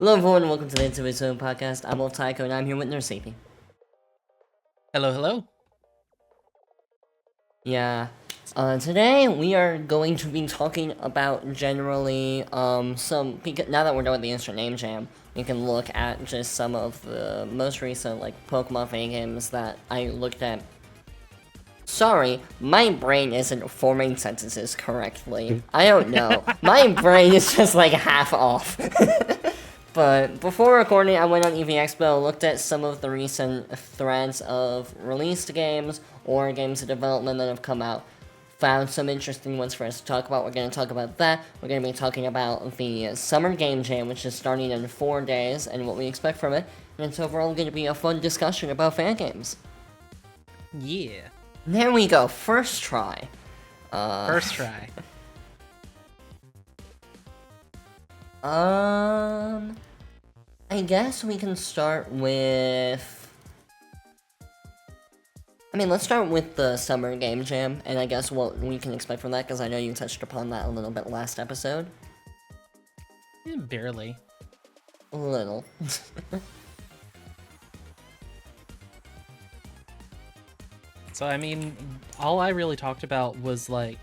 Hello everyone, welcome to the IchinoseSound podcast. I'm Wolf Tycho and I'm here with Nurse AP. Hello, hello. Yeah, today we are going to be talking about generally, because now that we're done with the instant name jam, we can look at just some of the most recent, Pokemon fan games that I looked at. Sorry, my brain isn't forming sentences correctly. I don't know. My brain is just, half off. But before recording, I went on EVExpo, looked at some of the recent threads of released games or games of development that have come out. Found some interesting ones for us to talk about. We're going to talk about that. We're going to be talking about the Summer Game Jam, which is starting in 4 days, and what we expect from it. And it's overall going to be a fun discussion about fan games. Yeah. There we go. First try. First try. I guess we can start with... let's start with the Summer Game Jam, and I guess what we can expect from that, because I know you touched upon that a little bit last episode. Barely. A little. So, all I really talked about was, what,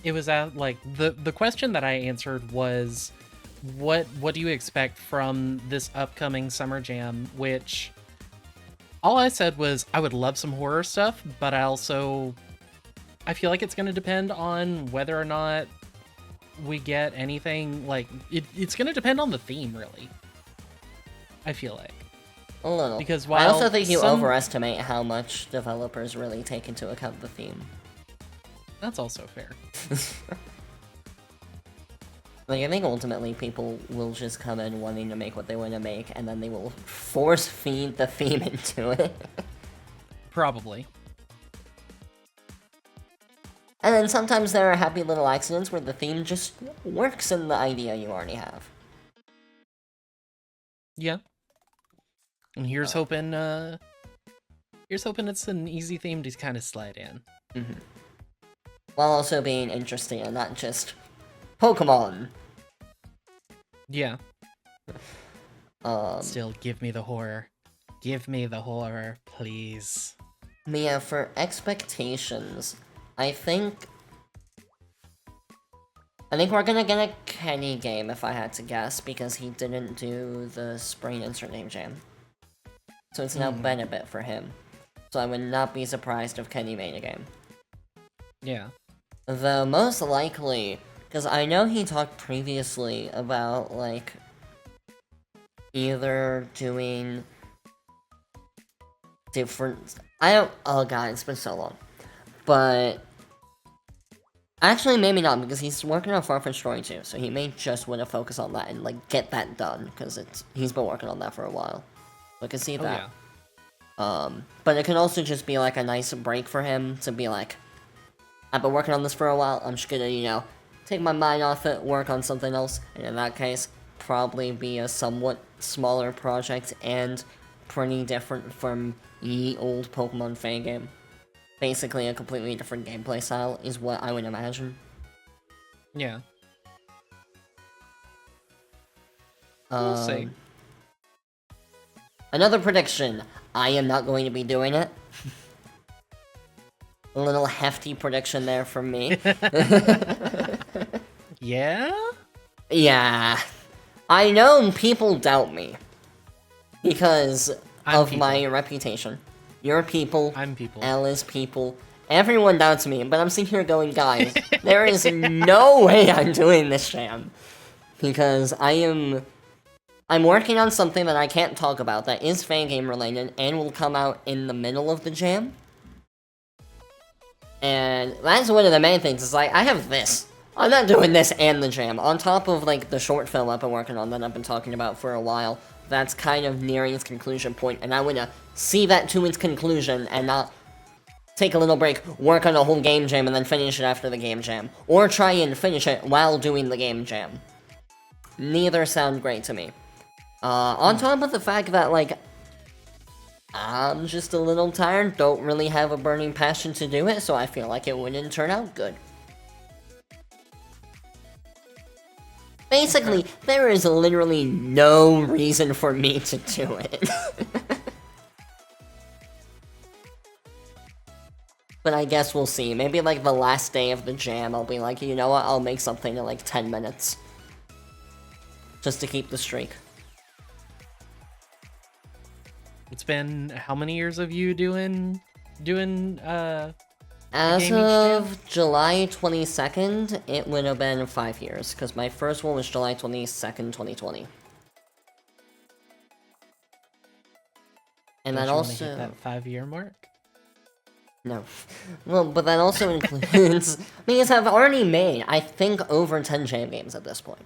it was the question that I answered was, what do you expect from this upcoming Summer Jam, which, all I said was, I would love some horror stuff, but I feel like it's going to depend on whether or not we get anything, it's going to depend on the theme, really. I feel like. A little. Because I also think you overestimate how much developers really take into account the theme. That's also fair. I think ultimately people will just come in wanting to make what they want to make, and then they will force feed the theme into it. Probably. And then sometimes there are happy little accidents where the theme just works in the idea you already have. Yeah. And here's hoping it's an easy theme to kind of slide in. Mm-hmm. While also being interesting and not just Pokemon. Yeah. Still, give me the horror. Give me the horror, please. Yeah, for expectations, I think we're gonna get a Kenny game if I had to guess, because he didn't do the Spring Insert Name Jam. So it's now been a bit for him. So I would not be surprised if Kenny made a game. Yeah. The most likely, because I know he talked previously about, either doing different... oh god, it's been so long. But... actually, maybe not, because he's working on Far-Fetched Story 2, so he may just want to focus on that and, get that done, because he's been working on that for a while. I can see that. Yeah. But it can also just be, a nice break for him to be like, I've been working on this for a while, I'm just gonna, take my mind off it, work on something else, and in that case, probably be a somewhat smaller project and pretty different from ye old Pokemon fan game. Basically a completely different gameplay style is what I would imagine. Yeah. We'll see. Another prediction. I am not going to be doing it. A little hefty prediction there from me. Yeah? Yeah. I know people doubt me. Because of my reputation. You're people. I'm people. L is people. Everyone doubts me, but I'm sitting here going, guys, there is no way I'm doing this jam. Because I'm working on something that I can't talk about that is fan game related and will come out in the middle of the jam. And that's one of the main things, is I have this. I'm not doing this and the jam. On top of, the short film I've been working on that I've been talking about for a while, that's kind of nearing its conclusion point, and I want to see that to its conclusion and not take a little break, work on a whole game jam, and then finish it after the game jam. Or try and finish it while doing the game jam. Neither sound great to me. On top of the fact that, I'm just a little tired, don't really have a burning passion to do it, so I feel like it wouldn't turn out good. Basically, there is literally no reason for me to do it. But I guess we'll see. Maybe like the last day of the jam, I'll be like, you know what, I'll make something in like 10 minutes. Just to keep the streak. It's been how many years of you doing As of July 22nd, it would have been 5 years, because my first one was July 22nd, 2020. And Don't that you wanna also... hit that 5-year mark? No. Well, but that also includes... because I've already made, I think, over 10 jam games at this point.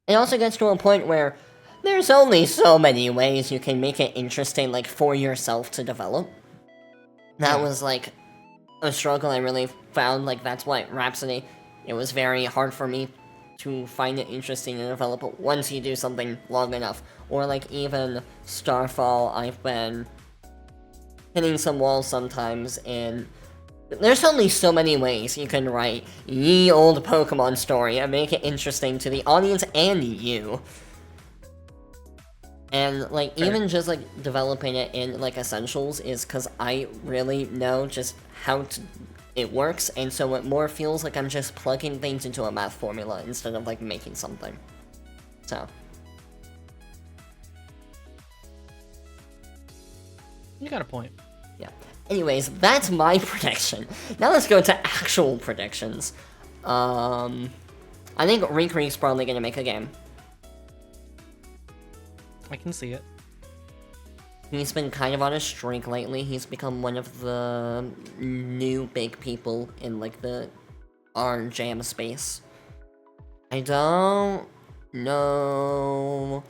It also gets to a point where there's only so many ways you can make it interesting, like, for yourself to develop. That was, like, a struggle I really found. Like, that's why Rhapsody, it was very hard for me to find it interesting to develop it once you do something long enough. Or, like, even Starfall, I've been hitting some walls sometimes, and there's only so many ways you can write ye old Pokemon story and make it interesting to the audience and you. And, like, even just, like, developing it in, like, Essentials is because I really know just how it works, and so it more feels like I'm just plugging things into a math formula instead of, like, making something. So. You got a point. Yeah. Anyways, that's my prediction. Now let's go to actual predictions. I think Rinkrink's probably gonna make a game. I can see it. He's been kind of on a streak lately. He's become one of the new big people in, like, our jam space. I don't know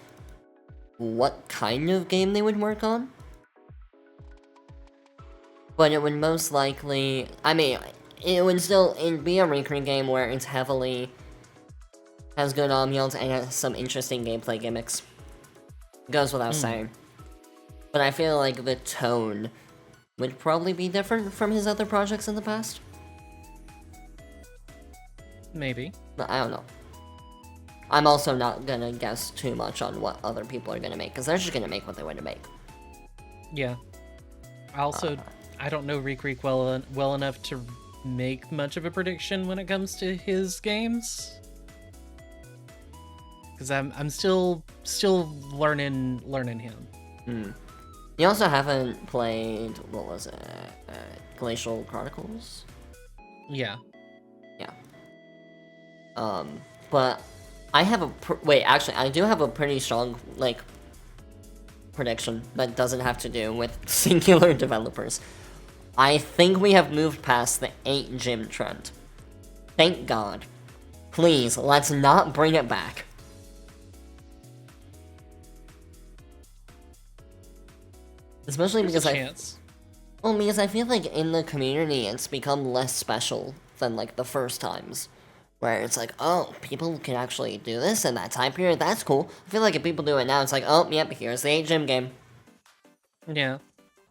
what kind of game they would work on. But it would most likely... I mean, it would still be a Rinkrink game where it's heavily... has good ambiance and has some interesting gameplay gimmicks. Goes without saying. But I feel like the tone would probably be different from his other projects in the past. Maybe. But I don't know. I'm also not gonna guess too much on what other people are gonna make, because they're just gonna make what they want to make. Yeah. Also, I don't know Rikrink well enough to make much of a prediction when it comes to his games. Because I'm still learning him. You also haven't played, what was it, Glacial Chronicles? Yeah. Yeah. But I have wait, actually, I do have a pretty strong, like, prediction that doesn't have to do with singular developers. I think we have moved past the 8 gym trend. Thank God. Please, let's not bring it back. Especially because because I feel like in the community it's become less special than, like, the first times. Where it's like, oh, people can actually do this in that time period, that's cool. I feel like if people do it now, it's like, oh, yep, here's the 8 gym game. Yeah.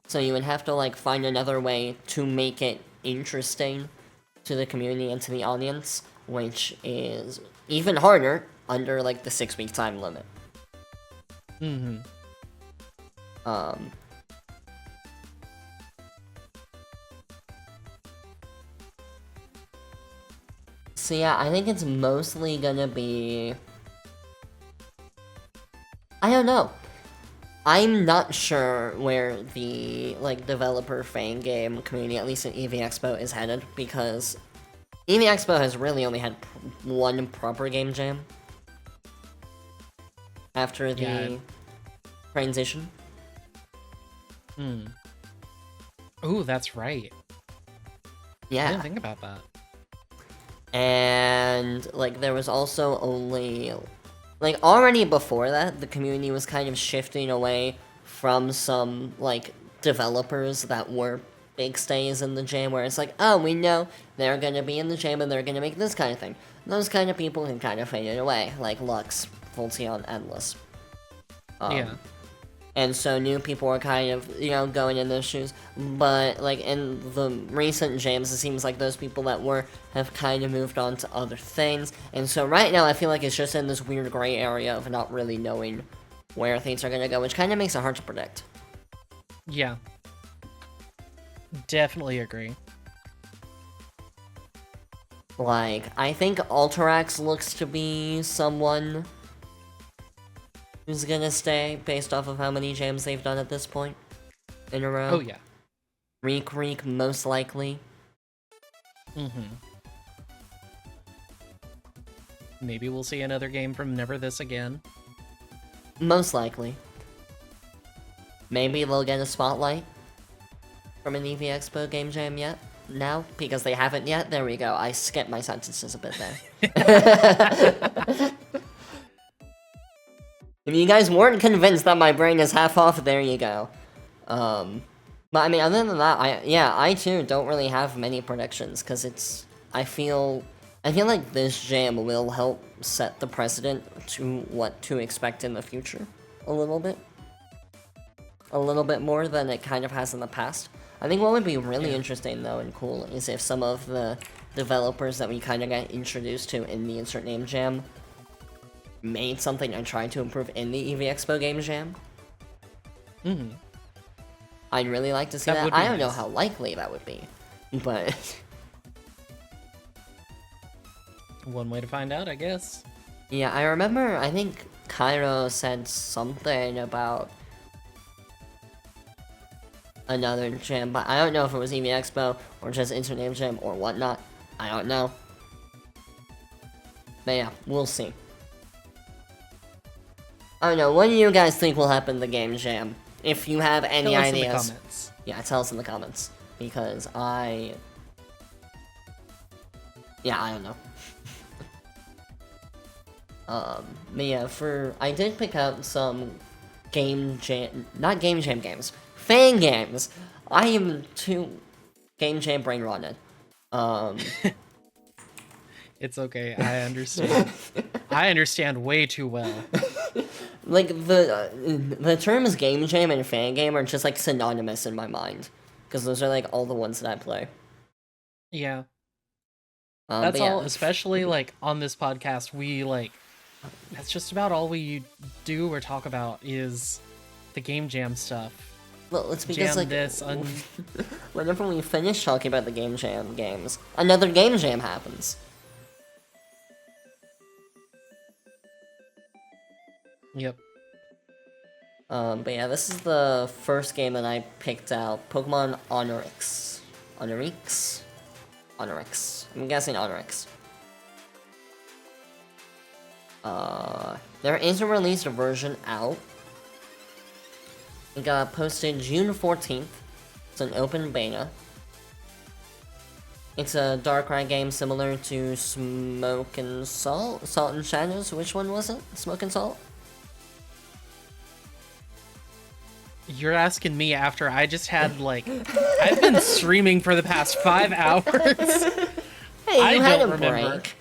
So you would have to, like, find another way to make it interesting to the community and to the audience, which is even harder under, like, the 6-week time limit. So yeah, I think it's mostly gonna be... I don't know. I'm not sure where the, like, developer fan game community, at least at EV Expo, is headed, because EV Expo has really only had one proper game jam after the transition. Ooh, that's right. Yeah. I didn't think about that. And, like, there was also only... Like, already before that, the community was kind of shifting away from some, like, developers that were big stays in the jam, where it's like, oh, we know they're gonna be in the jam and they're gonna make this kind of thing. Those kind of people have kind of faded away, like Lux, Voltion, Endless. Yeah. and so new people are kind of, you know, going in those shoes. But like in the recent jams, it seems like those people that were have kind of moved on to other things, and so right now I feel like it's just in this weird gray area of not really knowing where things are gonna go, which kind of makes it hard to predict. Yeah. Definitely agree. Like, I think Alterax looks to be someone who's gonna stay based off of how many jams they've done at this point in a row. Oh, yeah. Reek, most likely. Mm-hmm. Maybe we'll see another game from Never This Again. Most likely. Maybe they'll get a spotlight from an EV Expo game jam yet. Now, because they haven't yet. There we go. I skipped my sentences a bit there. If you guys weren't convinced that my brain is half off, there you go. But I mean, other than that, I too don't really have many predictions, because I feel like this jam will help set the precedent to what to expect in the future a little bit. A little bit more than it kind of has in the past. I think what would be really interesting, though, and cool, is if some of the developers that we kind of got introduced to in the Insert Name Jam made something and tried to improve in the EV Expo Game Jam. Mm-hmm. I'd really like to see that. I don't know how likely that would be, but... One way to find out, I guess. Yeah, I remember, I think Cairo said something about another jam, but I don't know if it was EV Expo or just Insert Name Jam or whatnot. I don't know. But yeah, we'll see. I don't know, what do you guys think will happen in the game jam? If you have any Tell us ideas. In the comments. Yeah, tell us in the comments. Because I don't know. But yeah, I did pick up some not game jam games. Fan games! I am too game jam brain rotted. It's okay, I understand. I understand way too well. Like, the terms game jam and fan game are just, like, synonymous in my mind. Because those are, like, all the ones that I play. Yeah. That's all, especially, like, on this podcast, we, like, that's just about all we do or talk about is the game jam stuff. Well, it's because, like, this, whenever we finish talking about the game jam games, another game jam happens. Yep. But yeah, this is the first game that I picked out. Pokemon Onorix. Onorix? Onorix. I'm guessing Onorix. There is a released version out. It got posted June 14th. It's an open beta. It's a Darkrai game similar to Smoke and Salt? Salt and Shadows? Which one was it? Smoke and Salt? You're asking me after I just had, like... I've been streaming for the past 5 hours. Hey, you had a break.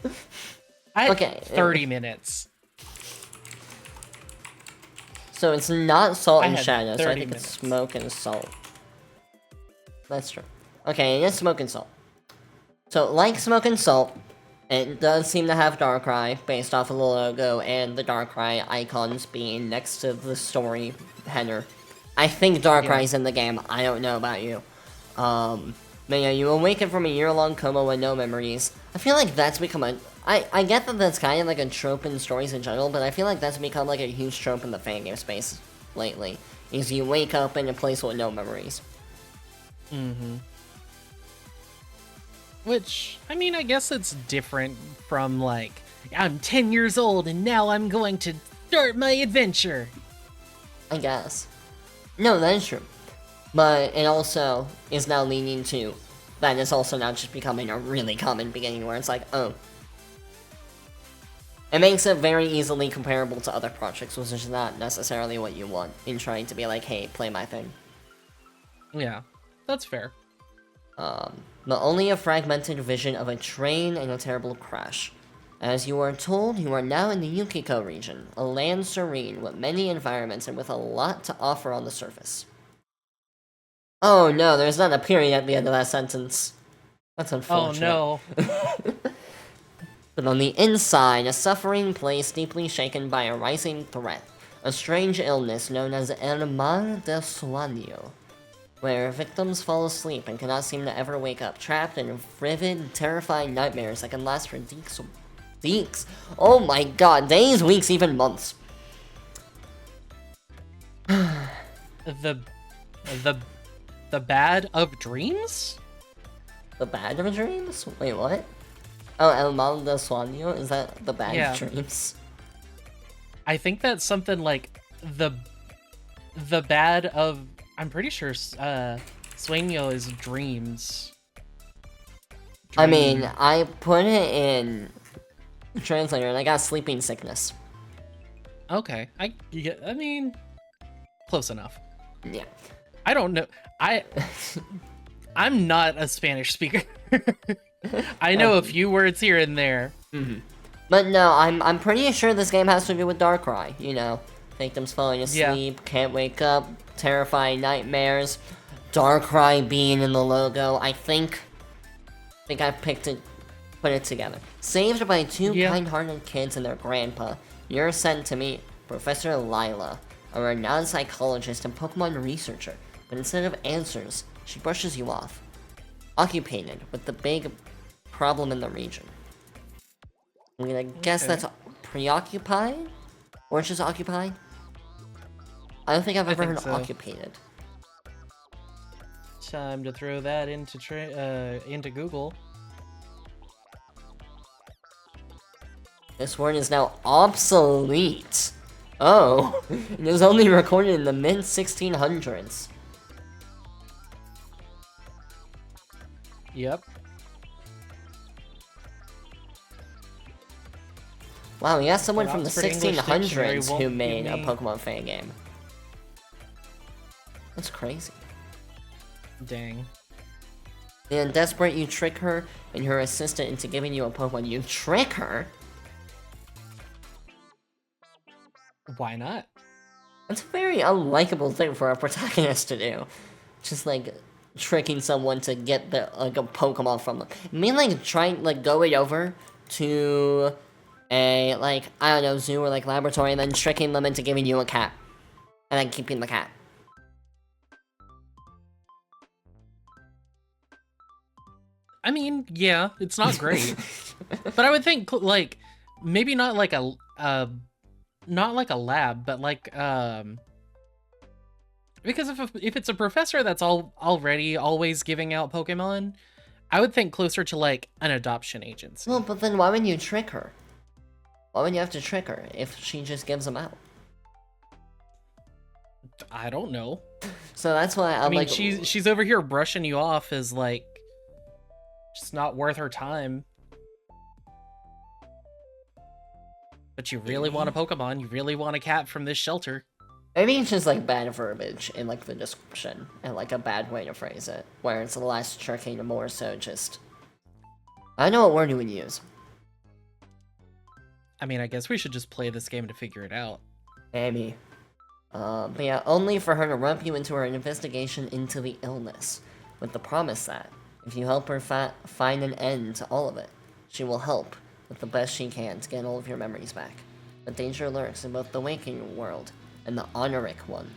Okay, 30 minutes. So it's not Salt and Shadow, so I think minutes. it's Smoke and Salt. That's true. Okay, it is Smoke and Salt. So, like Smoke and Salt, it does seem to have Darkrai, based off of the logo, and the Darkrai icons being next to the story header. I think Darkrai's in the game, I don't know about you. But yeah, you awaken from a year-long coma with no memories. I feel like that's become a... I get that that's kind of like a trope in stories in general, but I feel like that's become like a huge trope in the fan game space lately. Is you wake up in a place with no memories. Mm-hmm. Which, I mean, I guess it's different from, like, I'm 10 years old and now I'm going to start my adventure. I guess. No, that is true. But it also is now leaning to that is also now just becoming a really common beginning where it's like, oh. It makes it very easily comparable to other projects, which is not necessarily what you want in trying to be like, hey, play my thing. Yeah, that's fair. But only a fragmented vision of a train and a terrible crash. As you are told, you are now in the Yukiko region, a land serene with many environments and with a lot to offer on the surface. Oh no, there's not a period at the end of that sentence. That's unfortunate. Oh no. But on the inside, a suffering place deeply shaken by a rising threat. A strange illness known as el mal de sueño, where victims fall asleep and cannot seem to ever wake up, trapped in vivid, terrifying nightmares that can last for weeks. Oh my god, days, weeks, even months. The bad of dreams? The bad of dreams? Wait, what? Oh, el mal de sueño? Is that the bad of dreams? I think that's something like the bad of... I'm pretty sure sueño is dreams. I mean, I put it in translator and I got sleeping sickness. Okay, I mean, close enough. Yeah. I don't know. I'm not a Spanish speaker. I know a few words here and there. Mm-hmm. But no, I'm pretty sure this game has to do with Darkrai. You know, victims falling asleep, can't wake up, terrifying nightmares, Darkrai being in the logo. I think I put it together. Saved by two kind-hearted kids and their grandpa, you're sent to meet Professor Lila, a renowned psychologist and Pokemon researcher. But instead of answers, she brushes you off, occupied with the big problem in the region. I'm gonna guess that's preoccupied? Or just occupied? I don't think I've ever heard occupied. Time to throw that into Google. This word is now obsolete. Oh, it was only recorded in the mid-1600s. Yep. Wow, we got someone from the 1600s who made a Pokemon fan game. That's crazy. Dang. And desperate, you trick her and her assistant into giving you a Pokemon. You trick her? Why not? That's a very unlikable thing for a protagonist to do. Just like tricking someone to get a Pokemon from them. I mean, like trying going over to a I don't know, zoo or laboratory and then tricking them into giving you a cat. And then keeping the cat. I mean, yeah, it's not great. But I would think maybe not like a lab, but because if it's a professor that's already always giving out Pokemon, I would think closer to an adoption agency. Well, but then why wouldn't you trick her? Why would you have to trick her if she just gives them out? I don't know. So that's why I mean, she's over here brushing you off as just not worth her time. But you really want a Pokemon, you really want a cat from this shelter. Maybe it's just bad verbiage in the description and a bad way to phrase it, where it's less tricking and more so just I know what word you would use. I mean, I guess we should just play this game to figure it out. Maybe. But yeah, only for her to rope you into her investigation into the illness, with the promise that, if you help her find an end to all of it, she will help with the best she can to get all of your memories back. But danger lurks in both the waking world and the honoric one.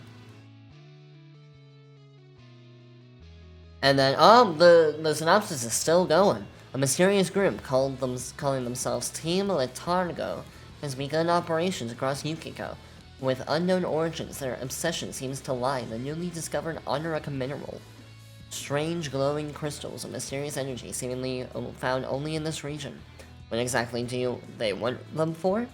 And then, the synopsis is still going. A mysterious group calling themselves Team Letargo has begun operations across Yukiko. With unknown origins, their obsession seems to lie in the newly discovered honoric mineral. Strange glowing crystals of mysterious energy seemingly found only in this region. What exactly do they want them for?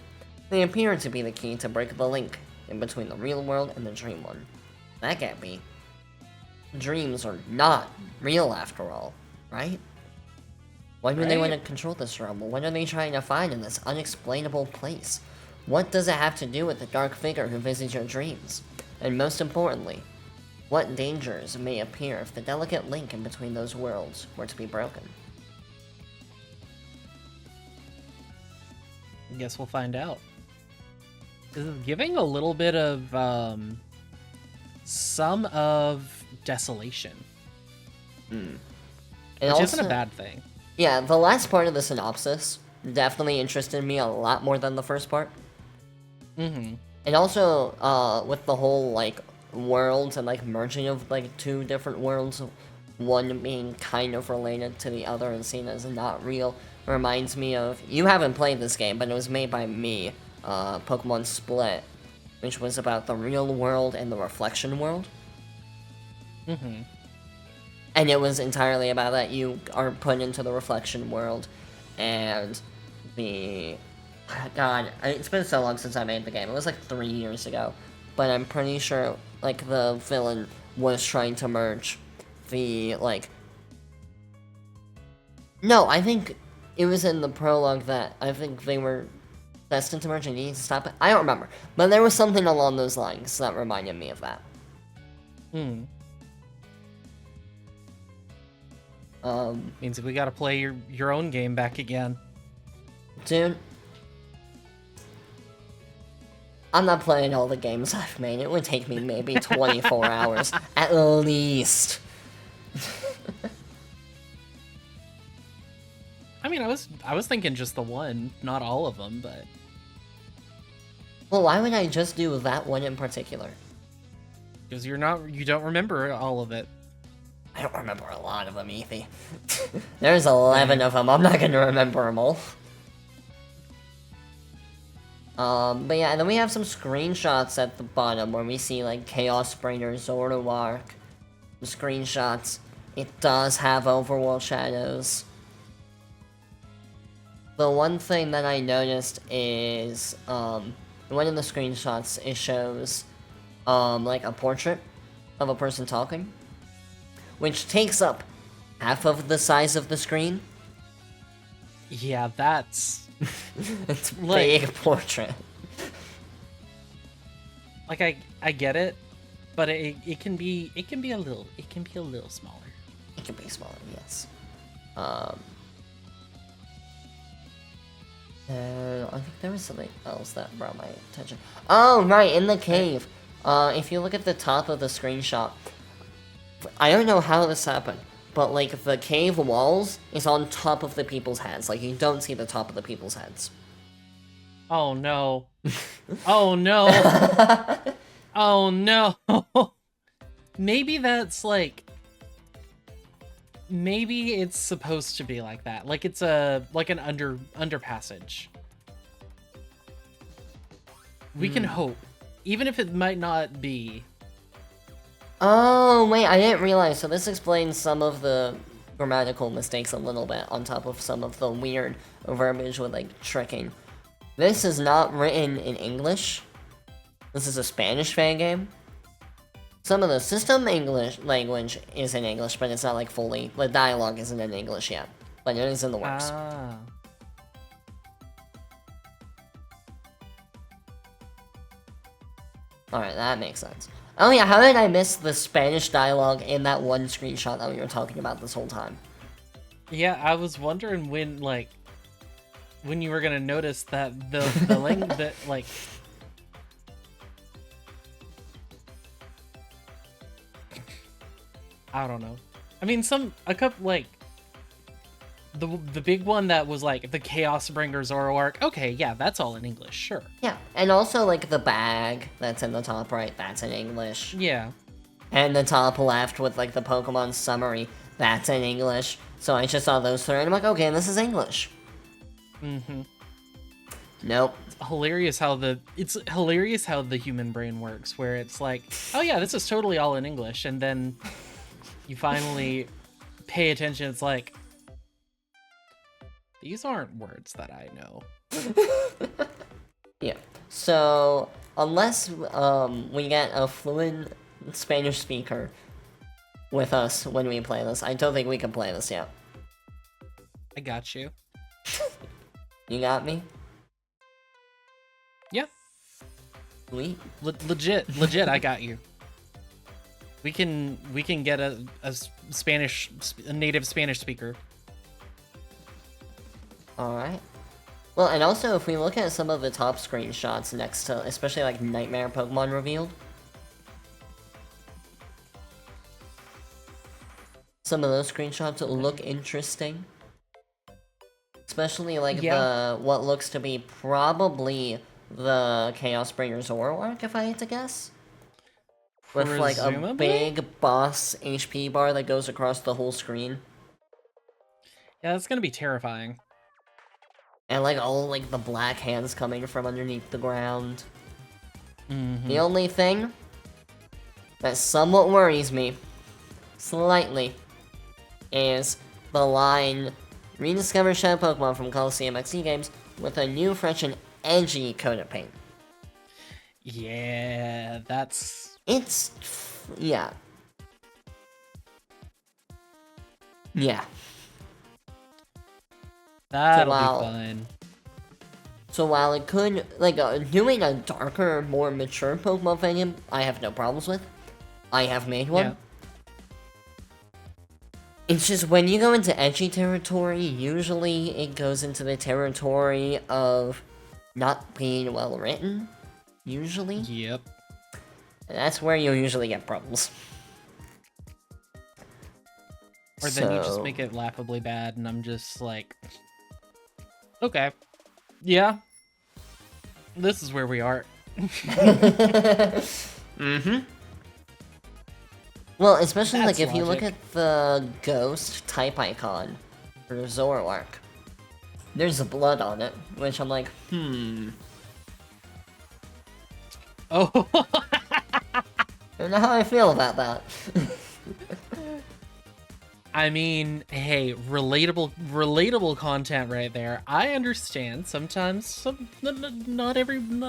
They appear to be the key to break the link in between the real world and the dream one. That can't be. Dreams are not real after all, right? Why do they want to control this realm? What are they trying to find in this unexplainable place? What does it have to do with the dark figure who visits your dreams? And most importantly, what dangers may appear if the delicate link in between those worlds were to be broken? I guess we'll find out. This is giving a little bit of some of desolation, And which also, isn't a bad thing. Yeah, the last part of the synopsis definitely interested me a lot more than the first part. Mm-hmm. And also, with the whole, like, worlds and, like, merging of, like, two different worlds, one being kind of related to the other and seen as not real, reminds me of... You haven't played this game, but it was made by me, Pokemon Split, which was about the real world and the reflection world. Mm-hmm. And it was entirely about that you are put into the reflection world, and the... God, it's been so long since I made the game. It was like 3 years ago. But I'm pretty sure, like, the villain was trying to merge the, like... No, I think it was in the prologue that I think they were destined to merge and needed to stop it. I don't remember. But there was something along those lines that reminded me of that. Hmm. Means we gotta play your own game back again. Dude, I'm not playing all the games I've made. It would take me maybe 24 hours, at least. I mean, I was thinking just the one, not all of them, but Well, why would I just do that one in particular? because you don't remember all of it. I don't remember a lot of them, Ethy. There's 11 of them. I'm not gonna remember them all. But yeah, and then we have some screenshots at the bottom where we see, like, Chaos Bringer, Zoroark. The screenshots. It does have overworld shadows. The one thing that I noticed is, one of the screenshots, it shows, like, a portrait of a person talking, which takes up half of the size of the screen. Yeah, that's It's a Like- big portrait. like I get it, but it can be a little smaller. It can be smaller, yes. And I think there was something else that brought my attention. Oh, right, in the cave. If you look at the top of the screenshot, I don't know how this happened, but, like, the cave walls is on top of the people's heads. Like, you don't see the top of the people's heads. Oh no. Oh no. Oh no. Maybe that's like maybe it's supposed to be like that. Like it's an underpassage. We can hope. Even if it might not be. Oh, wait, I didn't realize. So this explains some of the grammatical mistakes a little bit, on top of some of the weird verbiage with, like, tricking. This is not written in English. This is a Spanish fan game. Some of the system English language is in English, but it's not, like, fully... The dialogue isn't in English yet, but it is in the works. Ah. Alright, that makes sense. Oh yeah, how did I miss the Spanish dialogue in that one screenshot that we were talking about this whole time? Yeah, I was wondering when you were gonna notice that the language that like I don't know. I mean, a couple like the big one that was like the Chaos Bringer Zoroark. Okay, yeah, that's all in English, sure. Yeah, and also, like, the bag that's in the top right, that's in English. Yeah. And the top left with, like, the Pokemon summary, that's in English. So I just saw those three, and I'm like, okay, this is English. Mm-hmm. Nope. It's hilarious how the human brain works, where it's like, oh yeah, this is totally all in English, and then you finally pay attention, it's like, these aren't words that I know. Yeah. So, unless we get a fluent Spanish speaker with us when we play this, I don't think we can play this yet. I got you. You got me? Yeah. Sweet. Legit, I got you. We can get a native Spanish speaker. Alright. Well, and also if we look at some of the top screenshots next to, especially like Nightmare Pokemon revealed, some of those screenshots look interesting. Especially like what looks to be probably the Chaos Bringer Zoroark, if I had to guess. With like a big boss HP bar that goes across the whole screen. Yeah, that's gonna be terrifying. And like all like the black hands coming from underneath the ground. Mm-hmm. The only thing that somewhat worries me, slightly, is the line rediscover Shadow Pokemon from Coliseum XD games with a new, fresh, and edgy coat of paint. Yeah, that's... yeah. Yeah. That'll be fun. So while it could, like, doing a darker, more mature Pokemon game, I have no problems with. I have made one. Yeah. It's just when you go into edgy territory, usually it goes into the territory of not being well written. Usually. Yep. And that's where you'll usually get problems. Or then you just make it laughably bad, and I'm just like... Okay. Yeah. This is where we are. Mm-hmm. Well, especially That's like if you look logic. at the ghost type icon for Zoroark, there's blood on it, which I'm like, Oh. I don't know how I feel about that. I mean, hey, relatable content right there. I understand. Sometimes, not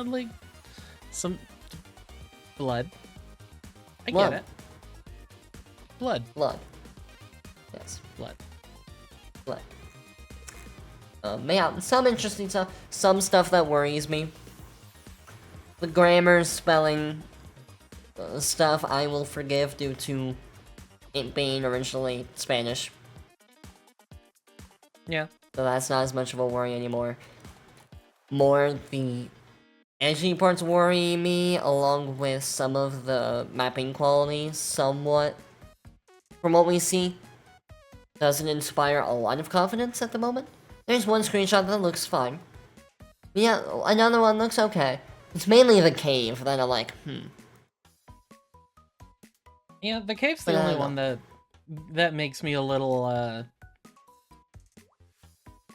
like, some blood. I Blood. get it. Blood. Blood. Yes. Blood. Blood. Yeah, some interesting stuff. Some stuff that worries me. The grammar, spelling stuff I will forgive due to it being originally Spanish. Yeah. So that's not as much of a worry anymore. More the edgy parts worry me, along with some of the mapping quality, somewhat. From what we see, doesn't inspire a lot of confidence at the moment. There's one screenshot that looks fine. Yeah, another one looks okay. It's mainly the cave that I'm like, Yeah, the cave's the only one that makes me a little,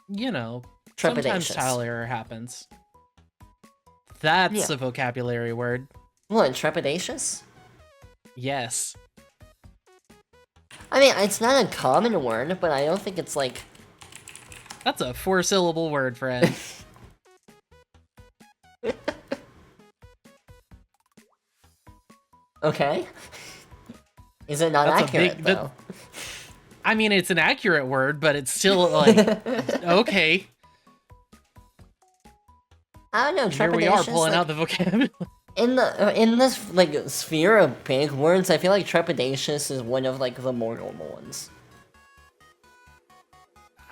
you know, sometimes style error happens. That's a vocabulary word. What, trepidatious? Yes. I mean, it's not a common word, but I don't think it's like... That's a 4-syllable word, friend. Okay. Is it not accurate, though? I mean, it's an accurate word, but it's still, like, okay. I don't know, trepidatious... Here we are, pulling out the vocabulary. In this, like, sphere of big words, I feel like trepidatious is one of, like, the more normal ones.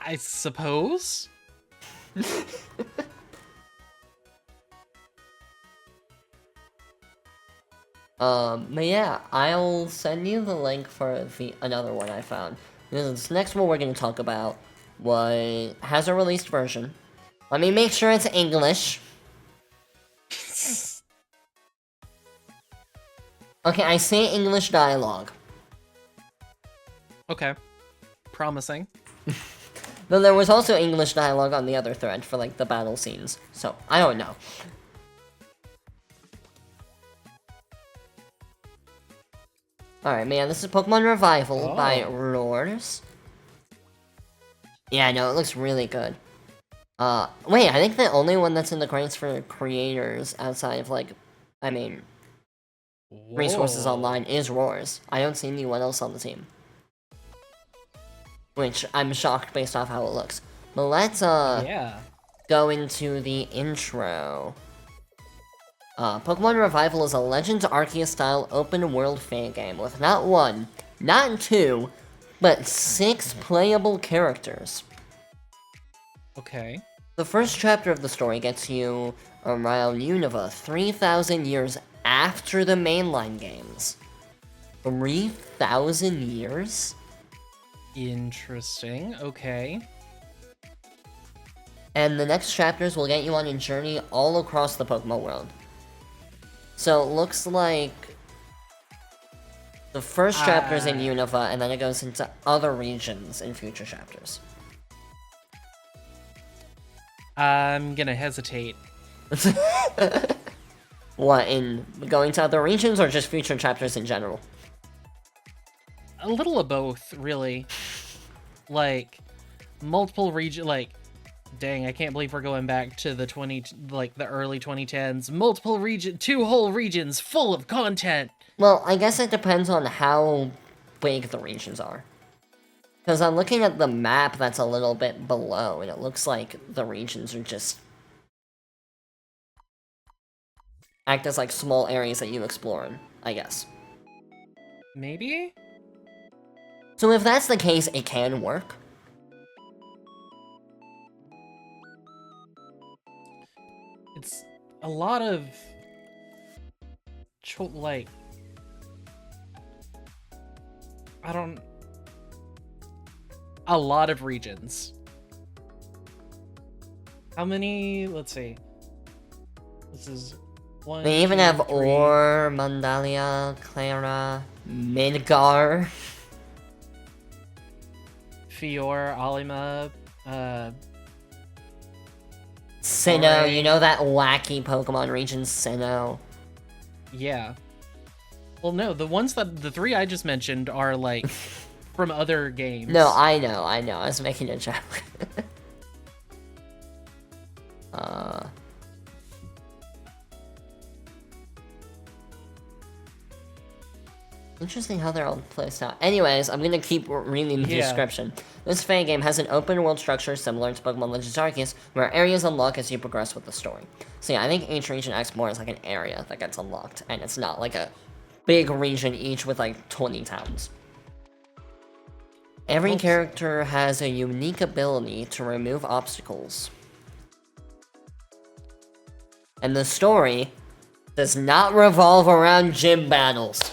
I suppose? But yeah, I'll send you the link for another one I found. This next one we're gonna talk about has a released version. Let me make sure it's English. Okay, I say English dialogue. Okay. Promising. Though there was also English dialogue on the other thread for, like, the battle scenes. So, I don't know. Alright, man, this is Pokemon Revival by Roars. Yeah, no, it looks really good. Wait, I think the only one that's in the crates for creators outside of, like, I mean, Resources Online is Roars. I don't see anyone else on the team. Which, I'm shocked based off how it looks. But let's, go into the intro. Pokemon Revival is a Legends Arceus-style open-world fan game with not one, not two, but 6 playable characters. Okay. The first chapter of the story gets you around Unova, 3,000 years after the mainline games. 3,000 years? Interesting. Okay. And the next chapters will get you on a journey all across the Pokemon world. So it looks like the first chapter's in Unova, and then it goes into other regions in future chapters. I'm gonna hesitate. What, in going to other regions or just future chapters in general? A little of both, really. Like, multiple region, like, dang, I can't believe we're going back to the the early 2010s. Multiple region, 2 whole regions full of content. Well, I guess it depends on how big the regions are. Because I'm looking at the map that's a little bit below, and it looks like the regions are just... act as like small areas that you explore in, I guess. Maybe? So if that's the case, it can work. It's a lot of... like... I don't... A lot of regions. How many? Let's see. This is one. They even 2, have 3. Ore, Mandalia, Clara, Midgar. Fior, Alima, Sinnoh, Alright. you know that wacky Pokemon region, Sinnoh? Yeah. Well, no, the 3 I just mentioned are like from other games. No, I know, I was making a joke. Interesting how they're all placed out. Anyways, I'm gonna keep reading the description. This fan game has an open world structure similar to Pokemon Legends Arceus, where areas unlock as you progress with the story. So yeah, I think each region X more is like an area that gets unlocked, and it's not like a big region each with like 20 towns. Every character has a unique ability to remove obstacles. And the story does not revolve around gym battles.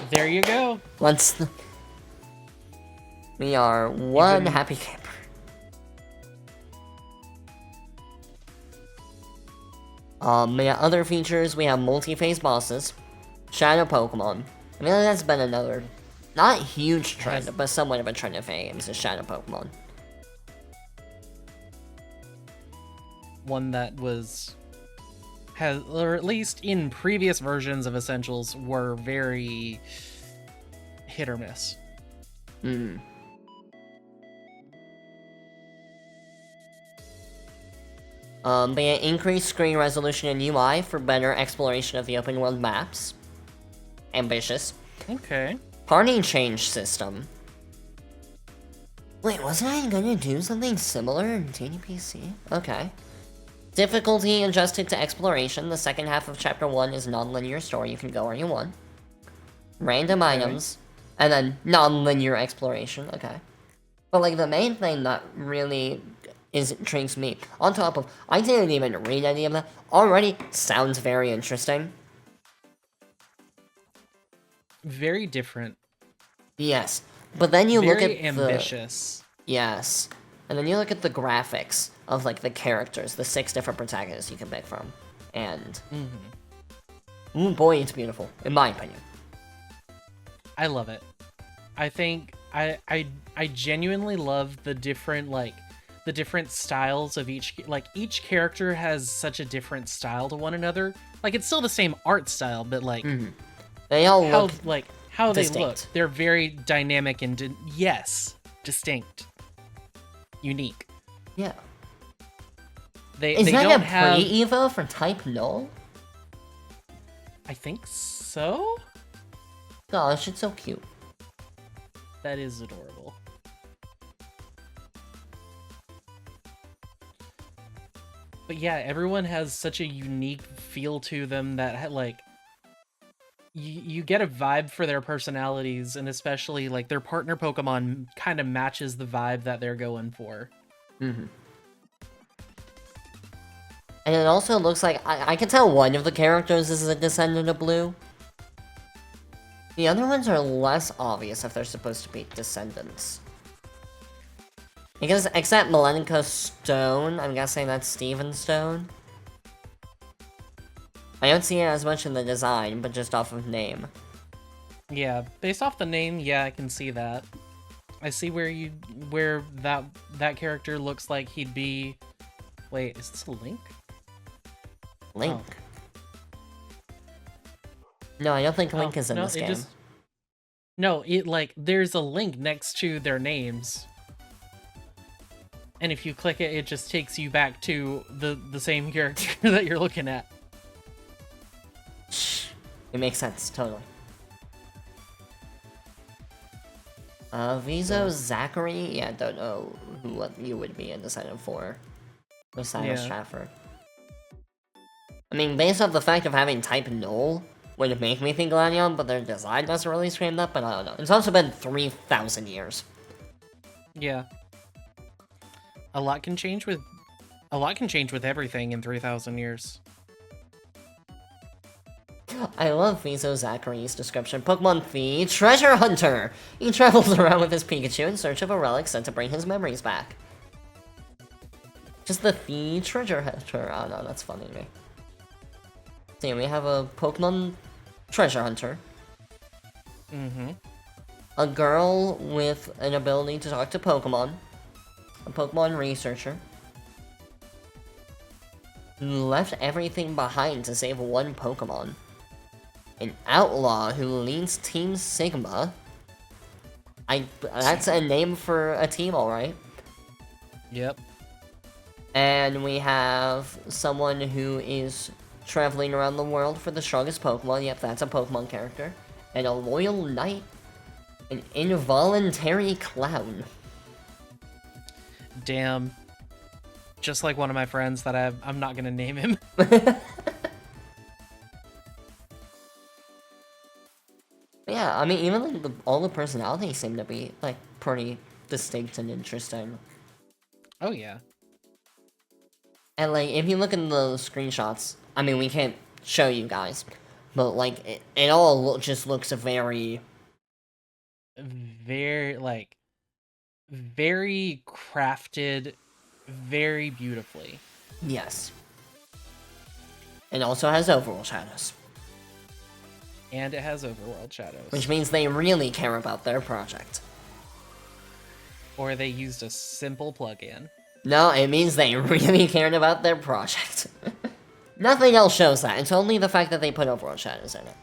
There you go. We are one happy camper. Other features, we have multi-phase bosses, shadow Pokemon. I mean, that's been another, not huge trend, but somewhat of a trend in fan games, is shadow Pokemon. One that or at least in previous versions of Essentials, were very hit or miss. They increased screen resolution and UI for better exploration of the open world maps. Ambitious. Okay. Party change system. Wait, wasn't I gonna do something similar in TDPC? Okay. Difficulty adjusted to exploration. The second half of Chapter 1 is non-linear story. You can go where you want. Random items. And then non-linear exploration. Okay. But, like, the main thing that really intrigues me, on top of, I didn't even read any of that, already sounds very interesting. Very different. Yes. But then you look at Very ambitious. Yes. And then you look at the graphics of, like, the characters, the 6 different protagonists you can pick from. And... ooh, boy, it's beautiful, in my opinion. I love it. I think I genuinely love the different, like, the different styles of each character has such a different style to one another. Like, it's still the same art style, but like they all look how distinct. they look. They're very dynamic and distinct, unique. Yeah. They Is that don't a have pre-evo for Type Null? I think so. Gosh, it's so cute. That is adorable. But yeah, everyone has such a unique feel to them that, like, you get a vibe for their personalities, and especially like their partner Pokemon kind of matches the vibe that they're going for. Mm-hmm. And it also looks like I can tell one of the characters is a descendant of Blue. The other ones are less obvious if they're supposed to be descendants. Because except Malenica Stone, I'm guessing that's Steven Stone. I don't see it as much in the design, but just off of name. Yeah, based off the name, yeah, I can see that. I see where that character looks like he'd be. Wait, is this a Link? Link. Oh. No, I don't think Link is in no, this game. No, there's a link next to their names. And if you click it, it just takes you back to the same character that you're looking at. It makes sense, totally. Vizo Zachary? Yeah, don't know what you would be a descendant for. Besides Stratford. I mean, based off the fact of having type null, would make me think Lanion, but their design doesn't really scream that, but I don't know. It's also been 3,000 years. Yeah. A lot can change with everything in 3,000 years. I love Vizo Zachary's description. Pokemon the Treasure Hunter! He travels around with his Pikachu in search of a relic sent to bring his memories back. Just the Treasure Hunter. Oh no, that's funny to me. So we have a Pokemon Treasure Hunter. Mm-hmm. A girl with an ability to talk to Pokemon. A Pokemon researcher. Left everything behind to save one Pokemon. An outlaw who leads Team Sigma. That's a name for a team, alright. Yep. And we have someone who is traveling around the world for the strongest Pokemon. Yep, that's a Pokemon character. And a loyal knight. An involuntary clown. Damn. Just like one of my friends that I'm not gonna name him. Yeah, I mean, even like all the personalities seem to be like pretty distinct and interesting. Oh yeah. And like, if you look in the screenshots, I mean, we can't show you guys, but like, it all just looks very crafted, very beautifully. Yes. It also has overworld shadows. And it has overworld shadows. Which means they really care about their project. Or they used a simple plugin. No, it means they really cared about their project. Nothing else shows that. It's only the fact that they put overworld shadows in it.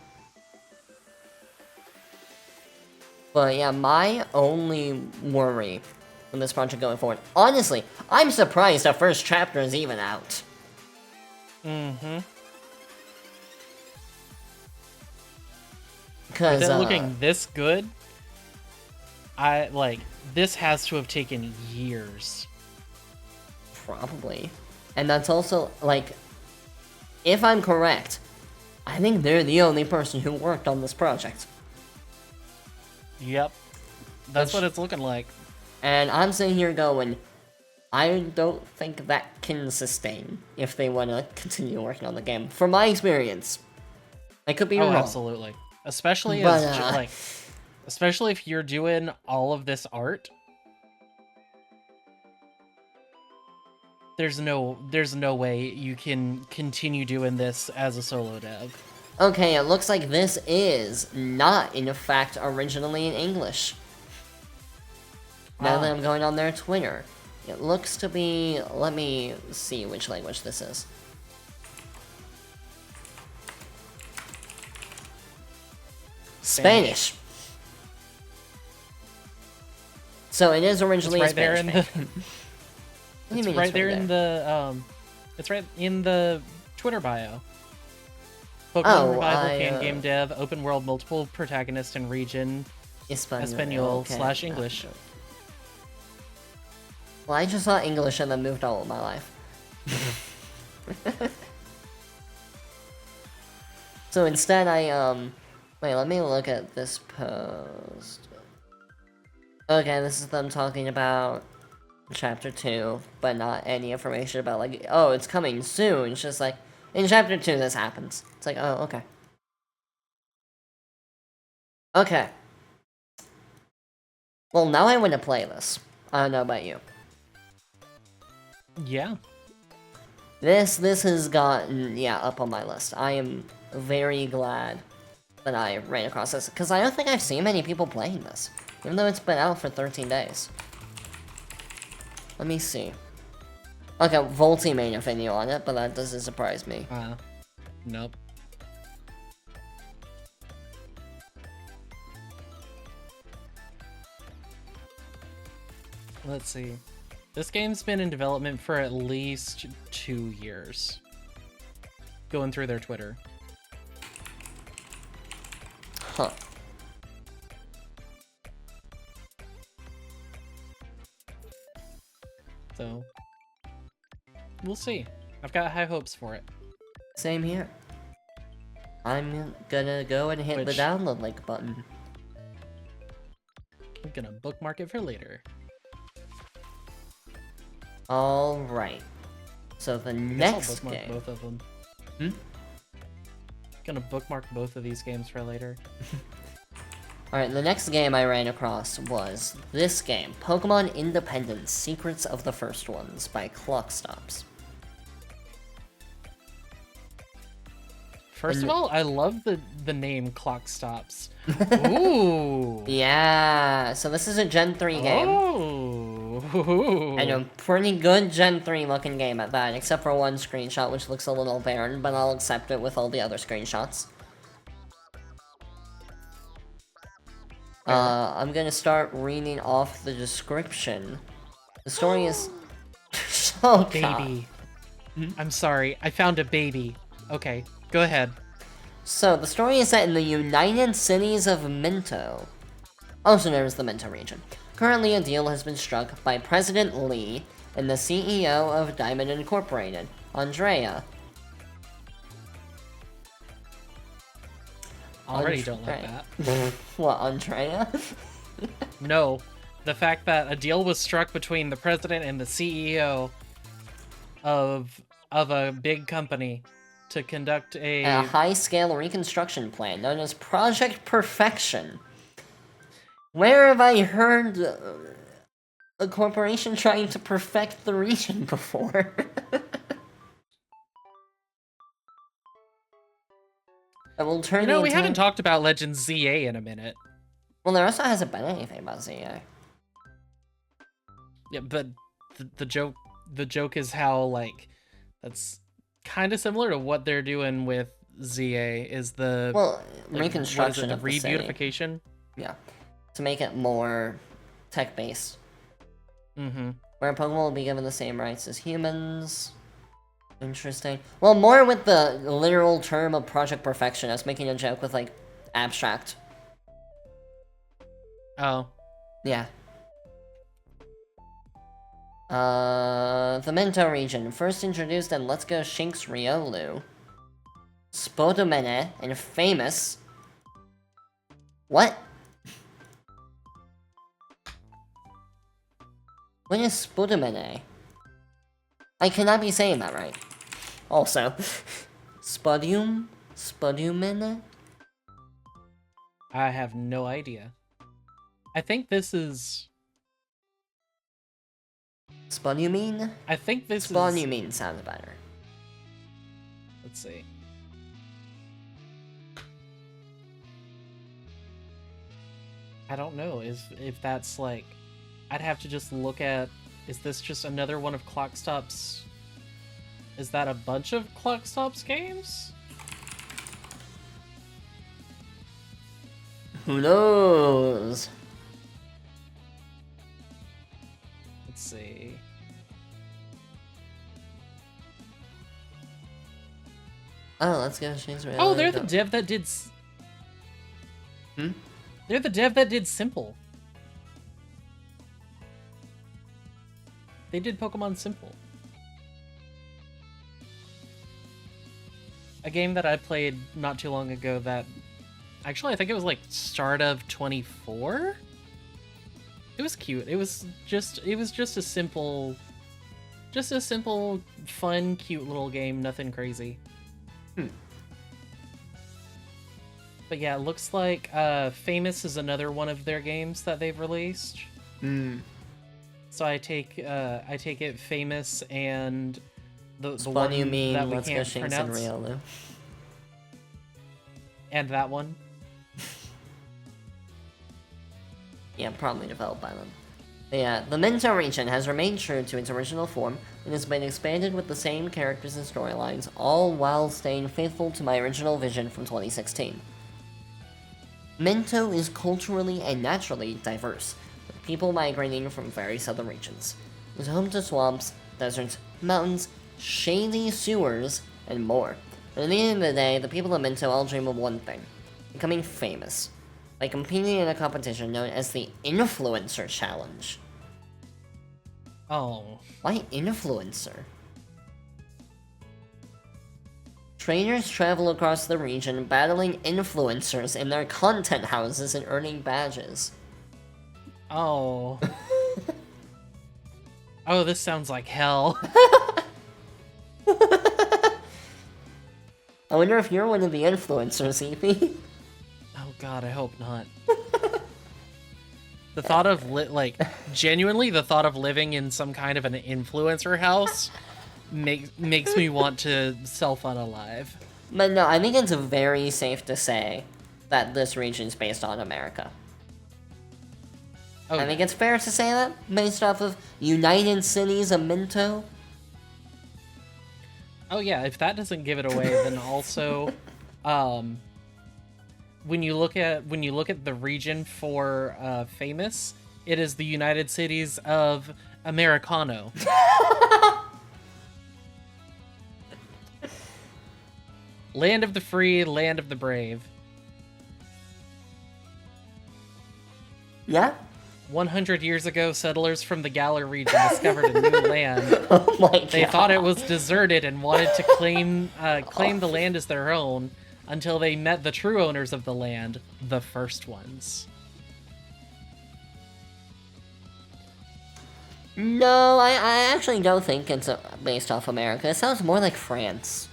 But yeah, my only worry with this project going forward, honestly, I'm surprised the first chapter is even out. Mm-hmm. Because with it looking this good, this has to have taken years. Probably. And that's also, like, if I'm correct, I think they're the only person who worked on this project. Yep. That's what it's looking like. And I'm sitting here going, I don't think that can sustain if they want to continue working on the game. From my experience. I could be wrong. Absolutely. Especially especially if you're doing all of this art. There's no way you can continue doing this as a solo dev. Okay, it looks like this is not, in fact, originally in English. Now that I'm going on their Twitter. It looks to be... Let me see which language this is. Spanish. So it is originally it's right Spanish. It's right there in the it's right in the Twitter bio. Pokemon Revival can game dev, open world, multiple protagonist and region, Espanol / English. Okay. Well, I just saw English and then moved all of my life. So instead, I Wait, let me look at this post. Okay, this is them talking about chapter 2, but not any information about, like, oh, it's coming soon. It's just like, in chapter 2 this happens. It's like, oh, okay. Okay. Well, now I want to play this. I don't know about you. Yeah. This has gotten, yeah, up on my list. I am very glad that I ran across this, because I don't think I've seen many people playing this, even though it's been out for 13 days. Let me see. Okay, Volty made a video on it, but that doesn't surprise me. Nope. Let's see. This game's been in development for at least 2 years. Going through their Twitter. Huh. So, we'll see. I've got high hopes for it. Same here. I'm gonna go and hit the download link button. I'm gonna bookmark it for later. Alright. So the next I'll bookmark game... both of them. Hmm? Gonna bookmark both of these games for later. Alright, the next game I ran across was this game, Pokemon Independence: Secrets of the First Ones by Clockstops. First of all, I love the name Clockstops. Ooh! Yeah, so this is a Gen 3 game. Oh! And a pretty good Gen 3 looking game at that, except for one screenshot which looks a little barren, but I'll accept it with all the other screenshots. I'm gonna start reading off the description. The story is... oh, baby. I'm sorry, I found a baby. Okay, go ahead. So, the story is set in the United Cities of Minto, also known as the Minto region. Currently, a deal has been struck by President Lee and the CEO of Diamond Incorporated, Andrea. Already don't like that. What, Andrea? No, the fact that a deal was struck between the president and the CEO of a big company to conduct a high-scale reconstruction plan known as Project Perfection. Where have I heard a corporation trying to perfect the region before? I will turn we haven't talked about Legend ZA in a minute. Well, there also hasn't been anything about ZA. Yeah, but the joke is how, like, that's kind of similar to what they're doing with ZA is the reconstruction of the rebeautification. Yeah, to make it more tech-based. Mm-hmm. Where Pokemon will be given the same rights as humans. Interesting. Well, more with the literal term of Project Perfection. I was making a joke with, like, abstract. Oh. Yeah. The Minto region, first introduced in Let's Go Shinx Riolu. Spodomene and famous... What? What is Spodomene? I cannot be saying that right. Also, Spudumene? I have no idea. I think this is... Spudumene? I think this is... Spudumene sounds better. Let's see. I don't know if that's like... I'd have to just look at... Is this just another one of Clockstop's... Is that a bunch of Clockstop's games? Who knows? Let's see. Oh, let's go Shinx Riolu. Oh, they're the dev that did... Hmm? They're the dev that did Simple. They did Pokemon Simple. A game that I played not too long ago that Actually, I think it was like start of 24. It was cute. It was just a simple, fun, cute little game. Nothing crazy. But yeah, it looks like Famous is another one of their games that they've released. So I take it Famous and the one you mean that we Let's Go can't Shinsen pronounce. Ryomu. And that one. Yeah, probably developed by them. Yeah, the Minto region has remained true to its original form and has been expanded with the same characters and storylines, all while staying faithful to my original vision from 2016. Minto is culturally and naturally diverse, with people migrating from various other regions. It is home to swamps, deserts, mountains, shady sewers, and more. But at the end of the day, the people of Minto all dream of one thing: becoming famous, by competing in a competition known as the Influencer Challenge. Oh. Why influencer? Trainers travel across the region battling influencers in their content houses and earning badges. Oh. Oh, this sounds like hell. I wonder if you're one of the influencers, EP. Oh god, I hope not. The thought of genuinely the thought of living in some kind of an influencer house makes me want to self-unalive. But no, I think it's very safe to say that this region is based on America. Oh, I think it's fair to say that, based off of United Cities of Minto. oh yeah, if that doesn't give it away, then also, when you look at the region for Famous, it is the United Cities of Americano. Land of the free, land of the brave. Yeah? 100 years ago, settlers from the Galar region discovered a new land. Oh my god. They thought it was deserted and wanted to claim the land as their own until they met the true owners of the land, the first ones. No, I actually don't think it's based off America. It sounds more like France.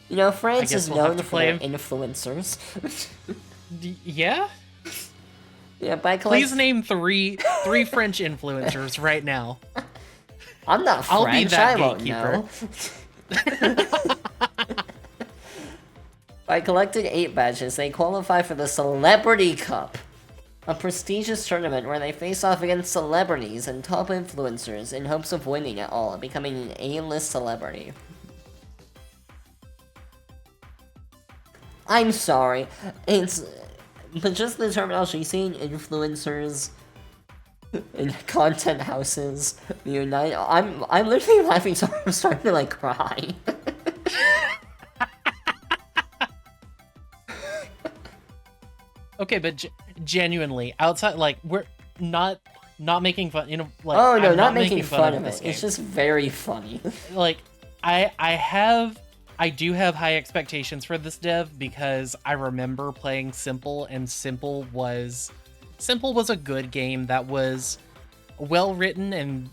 You know, France is known for their influencers. Yeah? Yeah, by Please name three French influencers right now. I'm not French, I'll be that I won't gatekeeper. know. By collecting 8 badges, they qualify for the Celebrity Cup, a prestigious tournament where they face off against celebrities and top influencers in hopes of winning it all and becoming an A-list celebrity. I'm sorry, but just the terminology, seeing influencers in content houses, I'm literally laughing so I'm starting to, cry. Okay, but genuinely, outside, we're not making fun, oh no, I'm not making fun of this it. game. It's just very funny. I do have high expectations for this dev because I remember playing Simple, and Simple was a good game that was well written, and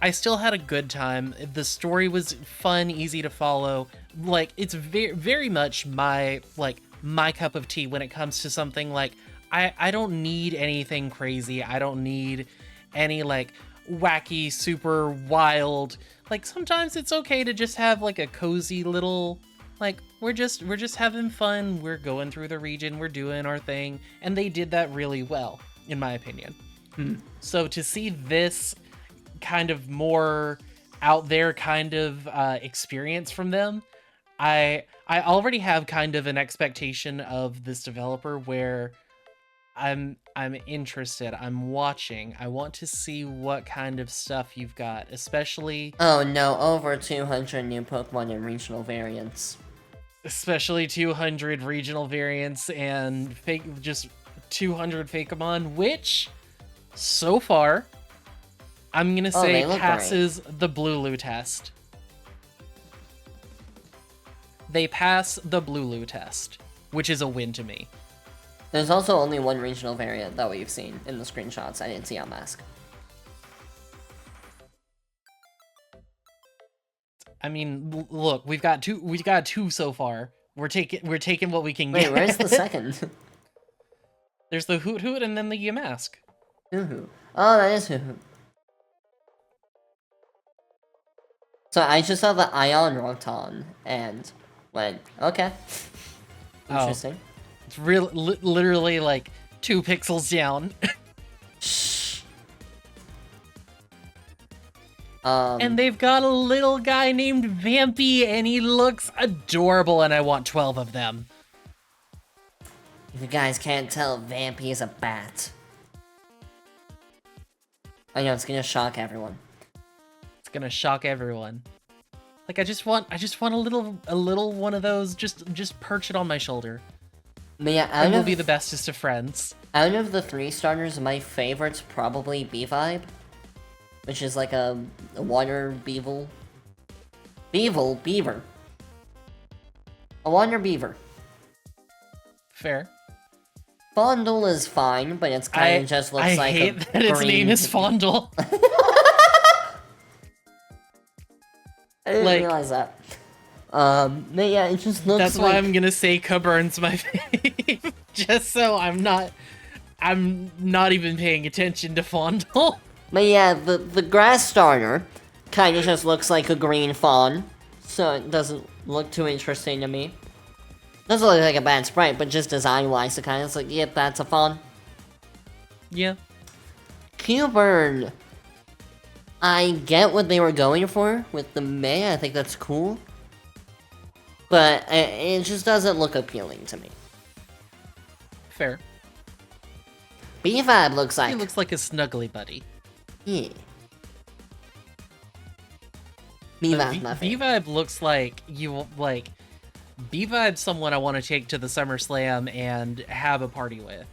I still had a good time. The story was fun, easy to follow. It's very, very much my cup of tea when it comes to something I don't need anything crazy. I don't need any wacky, super wild. Sometimes it's okay to just have a cozy little we're just having fun. We're going through the region, we're doing our thing, and they did that really well, in my opinion. So to see this kind of more out there kind of experience from them, I already have kind of an expectation of this developer where I'm interested. I'm watching. I want to see what kind of stuff you've got, especially... Oh no, over 200 new Pokemon and regional variants. Especially 200 regional variants and just 200 Fakemon, which, so far, I'm gonna say passes the Blulu test. they pass the Blulu test, which is a win to me. There's also only one regional variant that we've seen in the screenshots. I didn't see on Mask. I mean, look, we've got two so far. We're taking what we can Wait, get. where's the second? There's the Hoot Hoot and then the Yamask. Hoo-hoo. Oh, that is Hoo-hoo. So I just saw the Ion Roton and went, okay. Interesting. It's literally like 2 pixels down. Shh. And they've got a little guy named Vampy, and he looks adorable, and I want 12 of them. If you guys can't tell, Vampy is a bat. I know, it's gonna shock everyone. It's gonna shock everyone. Like, I just want a little one of those, just perch it on my shoulder. But yeah, and we'll be the bestest of friends. Out of the 3 starters, my favorite's probably B-Vibe, which is like a water beaver. Beaver. A water beaver. Fair. Fondle is fine, but it's kind of just looks like I hate that its name is Fondle. I didn't realize that. But yeah, it just looks That's why I'm gonna say Cuburn's my fave. Just so I'm not even paying attention to Fondle. But yeah, the grass starter kind of just looks like a green fawn, so it doesn't look too interesting to me. Doesn't look like a bad sprite, but just design-wise, it kind of looks like, yep, that's a fawn. Yeah. Cuburn. I get what they were going for with the May, I think that's cool. But it just doesn't look appealing to me. Fair. B-Vibe looks like... He looks like a snuggly buddy. Yeah. B-Vibe's my favorite. B-Vibe looks like B-Vibe's someone I want to take to the SummerSlam and have a party with.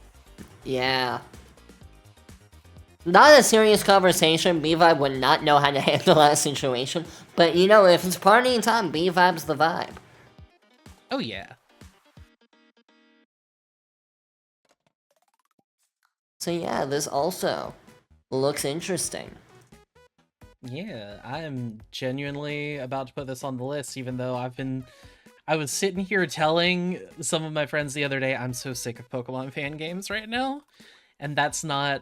Yeah. Not a serious conversation, B-Vibe would not know how to handle that situation. But you know, if it's partying time, B-Vibe's the vibe. Oh yeah. So yeah, this also looks interesting. Yeah, I'm genuinely about to put this on the list, even though I was sitting here telling some of my friends the other day, I'm so sick of Pokemon fan games right now. And that's not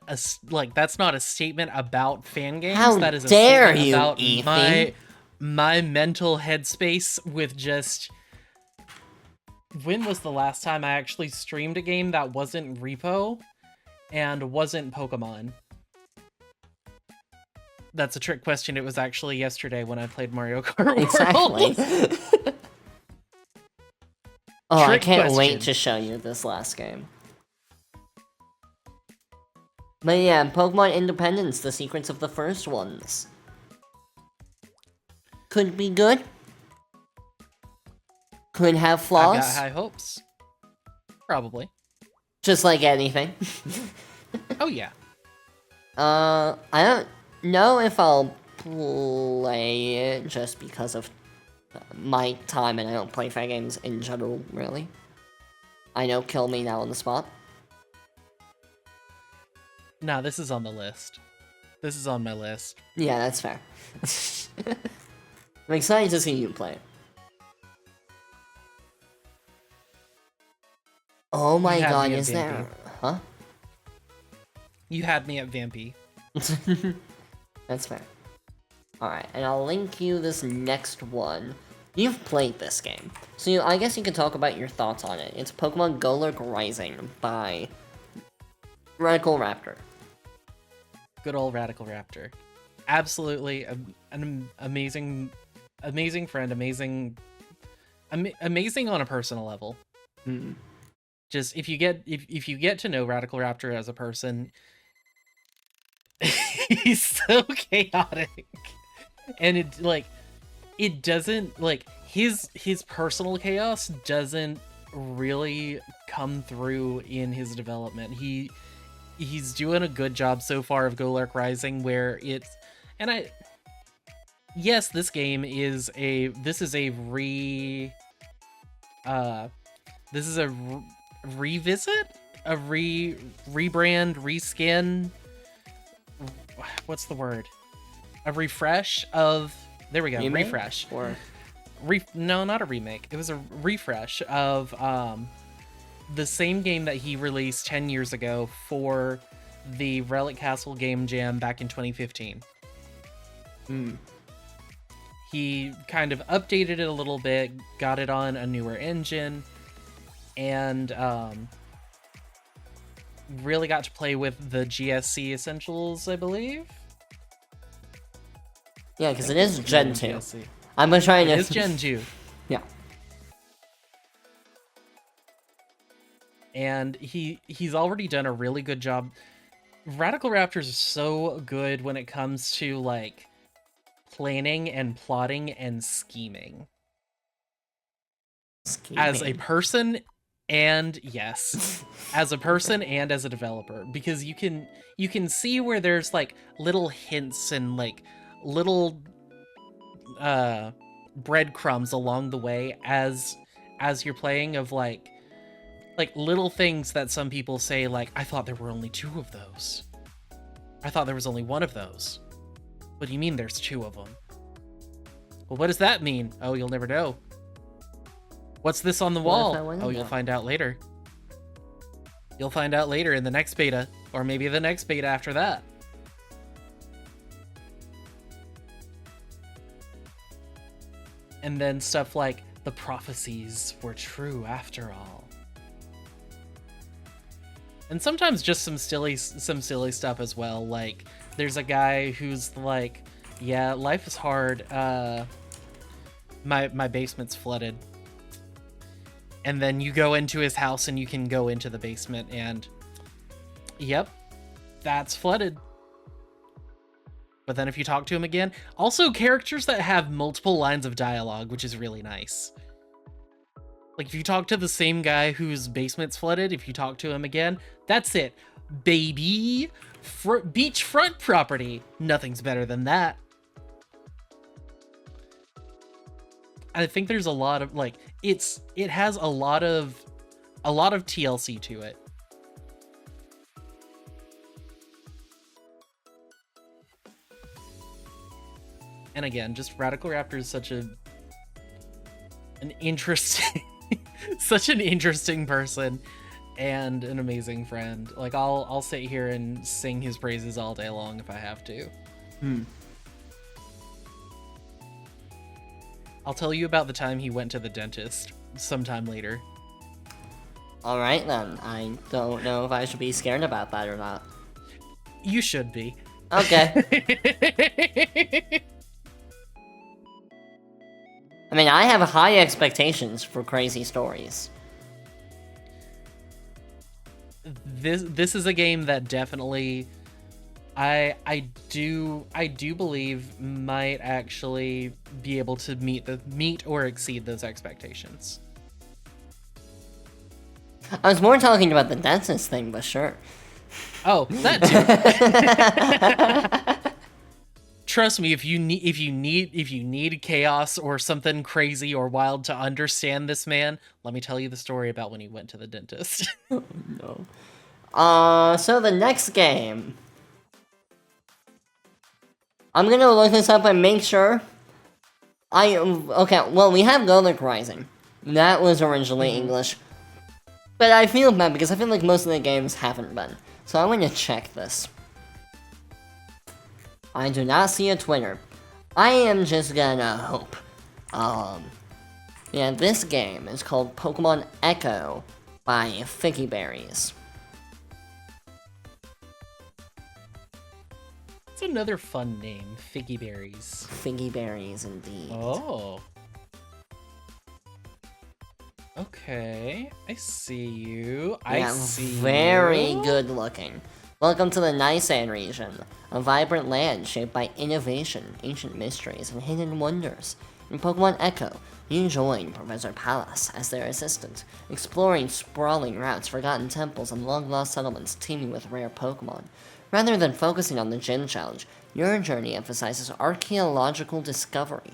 a statement about fan games. How that is a dare statement you, about Ethan? my mental headspace with just... When was the last time I actually streamed a game that wasn't Repo and wasn't Pokemon? That's a trick question. It was actually yesterday when I played Mario Kart World. Exactly. Oh, I can't question. wait to show you this last game. But yeah, Pokemon Independence, the secrets of the first ones. Could be good. Could have flaws. I've got high hopes. Probably. Just like anything. Oh yeah. I don't know if I'll play it just because of my time, and I don't play fan games in general, really. I know, kill me now on the spot. Nah, this is on the list. This is on my list. Yeah, that's fair. I'm excited to see you play it. Oh my god, is there... Huh? You had me at Vampy. That's fair. Alright, and I'll link you this next one. You've played this game, so I guess you can talk about your thoughts on it. It's Pokemon Golurk Rising by Radical Raptor. Good old Radical Raptor. Absolutely an amazing friend, amazing on a personal level. Mm. Just if you get to know Radical Raptor as a person, he's so chaotic, and it doesn't his personal chaos doesn't really come through in his development. He's doing a good job so far of Golurk Rising, where it's, and yes, this game is a revisit, a rebrand, reskin. What's the word? A refresh of. There we go. Remake? Refresh. Or No, not a remake. It was a refresh of the same game that he released 10 years ago for the Relic Castle Game Jam back in 2015. He kind of updated it a little bit, got it on a newer engine, and really got to play with the GSC Essentials, I believe. yeah, because it is Gen 2. GSC. I'm gonna try It to. is Gen 2. Yeah. And he's already done a really good job. Radical Raptors is so good when it comes to like planning and plotting and scheming. As a person and yes, as a person and as a developer, because you can see where there's like little hints and like little breadcrumbs along the way as you're playing of like little things that some people say, like, I thought there were only 2 of those. I thought there was only 1 of those. What do you mean there's 2 of them? Well, what does that mean? Oh, you'll never know. What's this on the wall? Oh, you'll find out later. You'll find out later in the next beta, or maybe the next beta after that. And then stuff like the prophecies were true after all. And sometimes just some silly stuff as well. Like there's a guy who's like, yeah, life is hard. My basement's flooded. And then you go into his house and you can go into the basement and yep, that's flooded. But then if you talk to him again, also characters that have multiple lines of dialogue, which is really nice. Like if you talk to the same guy whose basement's flooded, if you talk to him again, that's it. Baby, beachfront property. Nothing's better than that. I think there's a lot of like it has a lot of TLC to it. And again, just Radical Raptor is such an interesting such an interesting person and an amazing friend. Like I'll sit here and sing his praises all day long if I have to. I'll tell you about the time he went to the dentist sometime later. Alright then, I don't know if I should be scared about that or not. You should be. Okay. I mean, I have high expectations for crazy stories. This is a game that definitely I do believe might actually be able to meet or exceed those expectations. I was more talking about the dentist thing, but sure. Oh, that too. Trust me, if you need chaos or something crazy or wild to understand this man, let me tell you the story about when he went to the dentist. Oh, no. So the next game. I'm gonna look this up and make sure. Okay, well, we have Gothic Rising. That was originally English. But I feel bad because I feel like most of the games haven't been. So I'm gonna check this. I do not see a Twitter. I am just gonna hope. Yeah, this game is called Pokemon Echo by Figgy Berries. It's another fun name, Figgy Berries. Figgy Berries, indeed. Oh. Okay, I see you. I see very you. good looking. Welcome to the Nissan region, a vibrant land shaped by innovation, ancient mysteries, and hidden wonders. In Pokemon Echo, you join Professor Pallas as their assistant, exploring sprawling routes, forgotten temples, and long-lost settlements teeming with rare Pokemon. Rather than focusing on the Gym Challenge, your journey emphasizes archaeological discovery,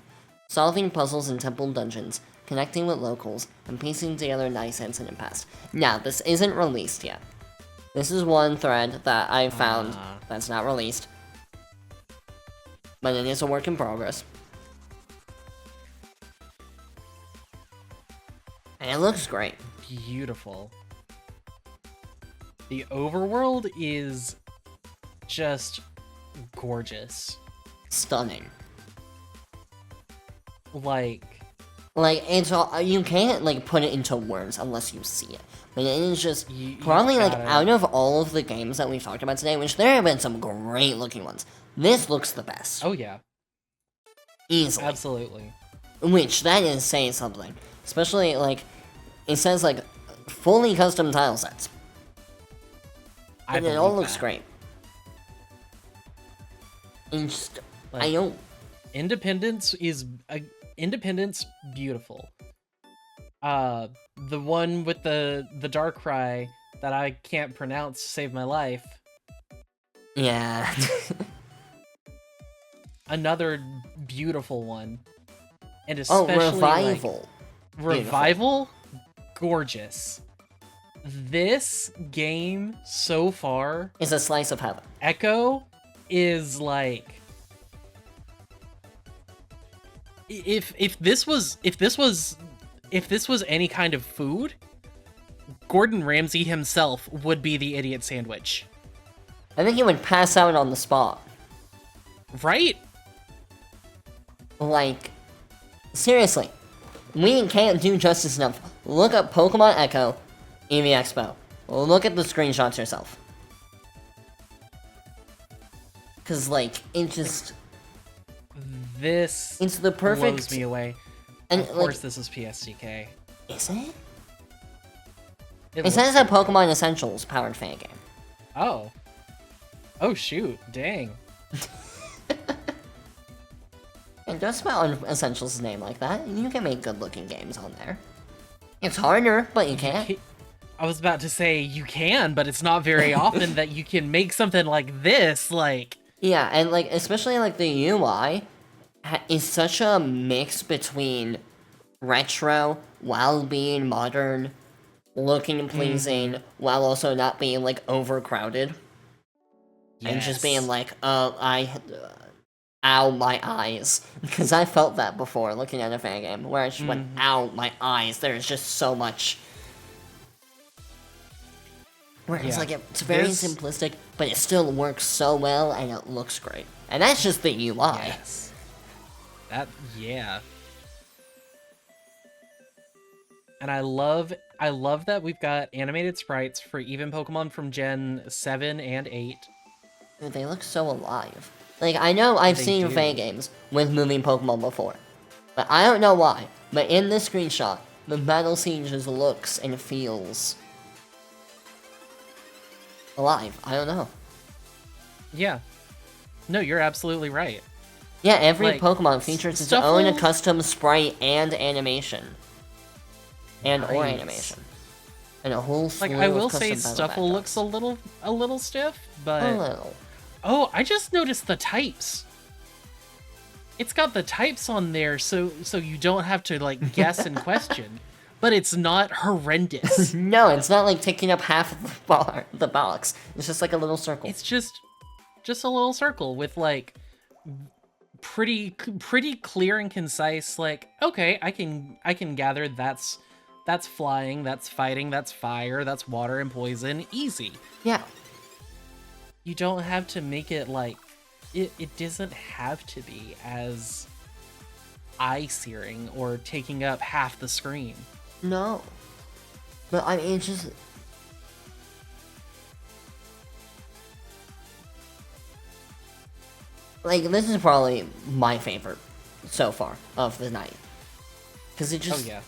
solving puzzles in temple dungeons, connecting with locals, and piecing together nice incident past. Now, this isn't released yet. This is one thread that I found that's not released. But it is a work in progress. And it looks great. Beautiful. The overworld is just gorgeous. Stunning. Like it's all, you can't like put it into words unless you see it. But it is just you probably like gotta... out of all of the games that we've talked about today, which there have been some great looking ones, this looks the best. Oh yeah. Easily. Absolutely. Which that is saying something. Especially like it says like fully custom tile sets. And it all looks great. And just, like, I don't. Independence beautiful. The one with the Darkrai that I can't pronounce saved my life. Yeah. Another beautiful one. And especially Revival. Like, Revival, gorgeous. This game so far is a slice of heaven. Echo is like, if this was any kind of food, Gordon Ramsay himself would be the idiot sandwich. I think he would pass out on the spot. Right? Like, seriously, we can't do justice enough. Look up Pokemon Echo, EV Expo. Look at the screenshots yourself. Cause like, it just... This it's the perfect... blows me away. And of course this is PSTK. Is it? It says a Pokemon Essentials powered fan game. Oh. Oh shoot, dang. And just spell Essentials' name like that, you can make good looking games on there. It's harder, but you can. I was about to say you can, but it's not very often that you can make something like this, like... Yeah, and like, especially like the UI is such a mix between retro while being modern, looking pleasing, while also not being like overcrowded. Yes. And just being like, ow, my eyes. Because I felt that before looking at a fan game, where I just went, ow, my eyes. There's just so much. Where it's like, it's very simplistic, but it still works so well, and it looks great. And that's just the UI. Yes. Yeah. And I love that we've got animated sprites for even Pokemon from Gen 7 and 8. Dude, they look so alive. Like, I know I've seen fan games with moving Pokemon before, but I don't know why. But in this screenshot, the battle scene just looks and feels alive. I don't know. Yeah. No, you're absolutely right. Yeah, every Pokemon features its own custom sprite and animation. Or animation. And a whole slew I will of custom say Stuffle looks a little stiff, but... A little. Oh, I just noticed the types. It's got the types on there, so you don't have to, like, guess and question. But it's not horrendous. No, it's not, like, taking up half of the box. It's just, like, a little circle. It's just a little circle with, like, pretty clear and concise, like, okay, I can gather that's flying, that's fighting, that's fire, that's water and poison, easy. Yeah. You don't have to make it like, it doesn't have to be as eye-searing or taking up half the screen. No. But I mean, it's just... Like, this is probably my favorite so far of the night. Because it just... Oh, yeah.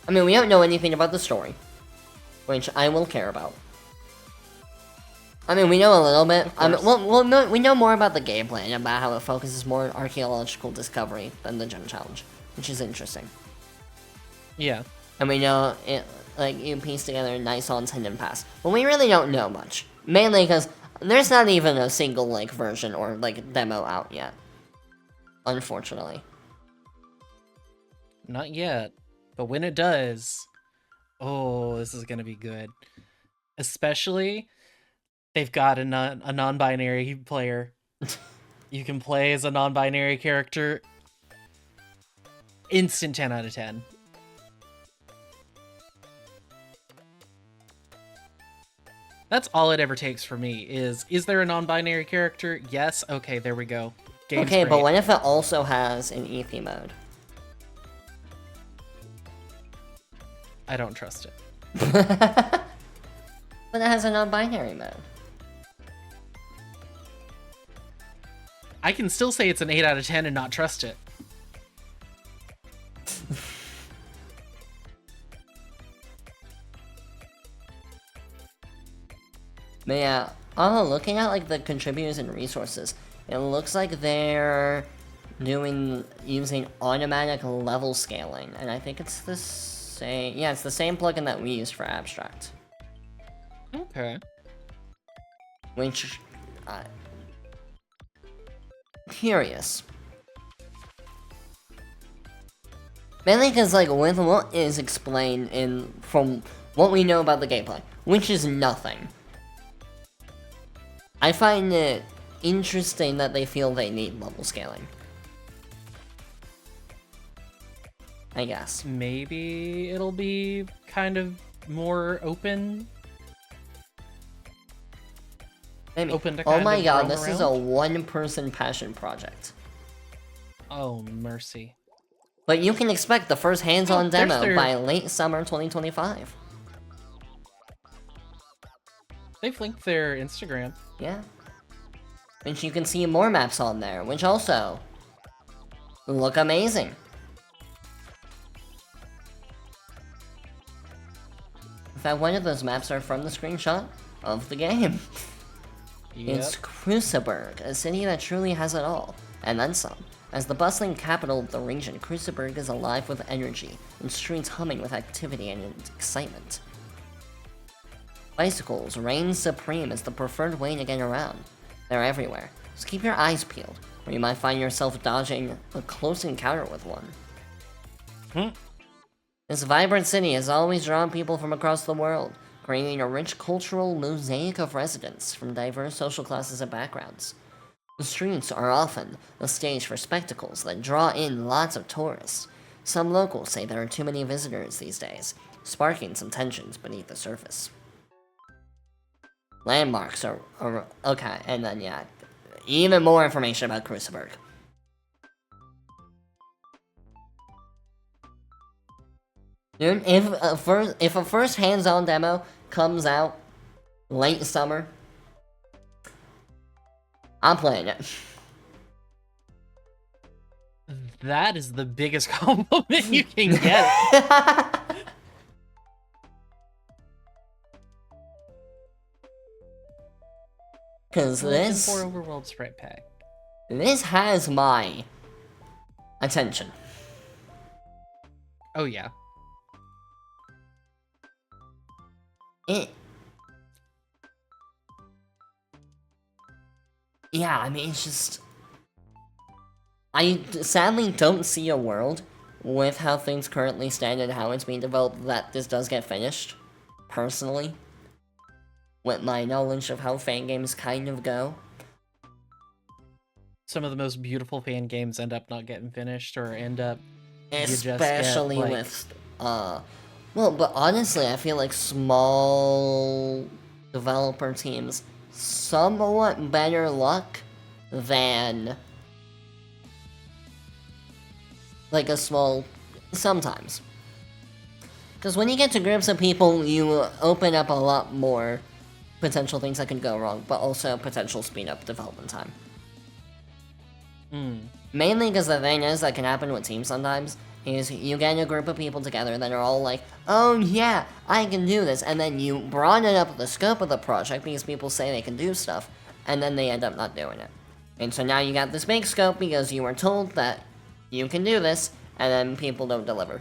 I mean, we don't know anything about the story, which I will care about. I mean, we know a little bit. Of I mean, course. we know more about the gameplay and about how it focuses more on archaeological discovery than the gym challenge, which is interesting. Yeah. And we know it, like, you piece together Nison's hidden past. But we really don't know much. Mainly because there's not even a single, like, version or, like, demo out yet. Unfortunately. Not yet. But when it does, oh, this is gonna be good. Especially, they've got a non-binary player. You can play as a non-binary character. Instant 10 out of 10. That's all it ever takes for me is there a non-binary character? Yes. Okay, there we go. Game's Okay, great. but what if it also has an EP mode? I don't trust it. But it has a non-binary mode. I can still say it's an 8 out of 10 and not trust it. But yeah, looking at like the contributors and resources, it looks like they're using automatic level scaling, and I think it's the same. Yeah, it's the same plugin that we use for Abstract. Okay. Which, curious. Mainly because, like, with what is explained from what we know about the gameplay, which is nothing. I find it interesting that they feel they need level scaling. I guess. Maybe it'll be kind of more open. Maybe. Open to Oh kind my of god, roam this is a around? one-person passion project. Oh, mercy. But you can expect the first hands-on there's demo their- by late summer 2025. They've linked their Instagram. Yeah. Which you can see more maps on there, which also look amazing. In fact, one of those maps are from the screenshot of the game. Yep. It's Cruciburg, a city that truly has it all, and then some. As the bustling capital of the region, Cruciburg is alive with energy, and streets humming with activity and excitement. Bicycles reign supreme as the preferred way to get around. They're everywhere, so keep your eyes peeled, or you might find yourself dodging a close encounter with one. This vibrant city has always drawn people from across the world, creating a rich cultural mosaic of residents from diverse social classes and backgrounds. The streets are often a stage for spectacles that draw in lots of tourists. Some locals say there are too many visitors these days, sparking some tensions beneath the surface. Landmarks are okay, and then yeah, even more information about Cruciburg. Dude, if a first hands-on demo comes out late summer, I'm playing it. That is the biggest compliment you can get. Because this 4 overworld sprite pack. This has my attention. Oh yeah. Yeah, I mean, it's just... I sadly don't see a world with how things currently stand and how it's being developed that this does get finished, personally. With my knowledge of how fan games kind of go. Some of the most beautiful fan games end up not getting finished or end up... you just get, Especially like- with, well, but honestly, I feel like small developer teams somewhat better luck than like a small, sometimes. Because when you get to groups of people, you open up a lot more potential things that can go wrong, but also potential speed up development time. Mainly because the thing is that can happen with teams sometimes, is you get a group of people together that are all like, oh yeah, I can do this, and then you broaden up the scope of the project because people say they can do stuff, and then they end up not doing it. And so now you got this big scope because you were told that you can do this, and then people don't deliver.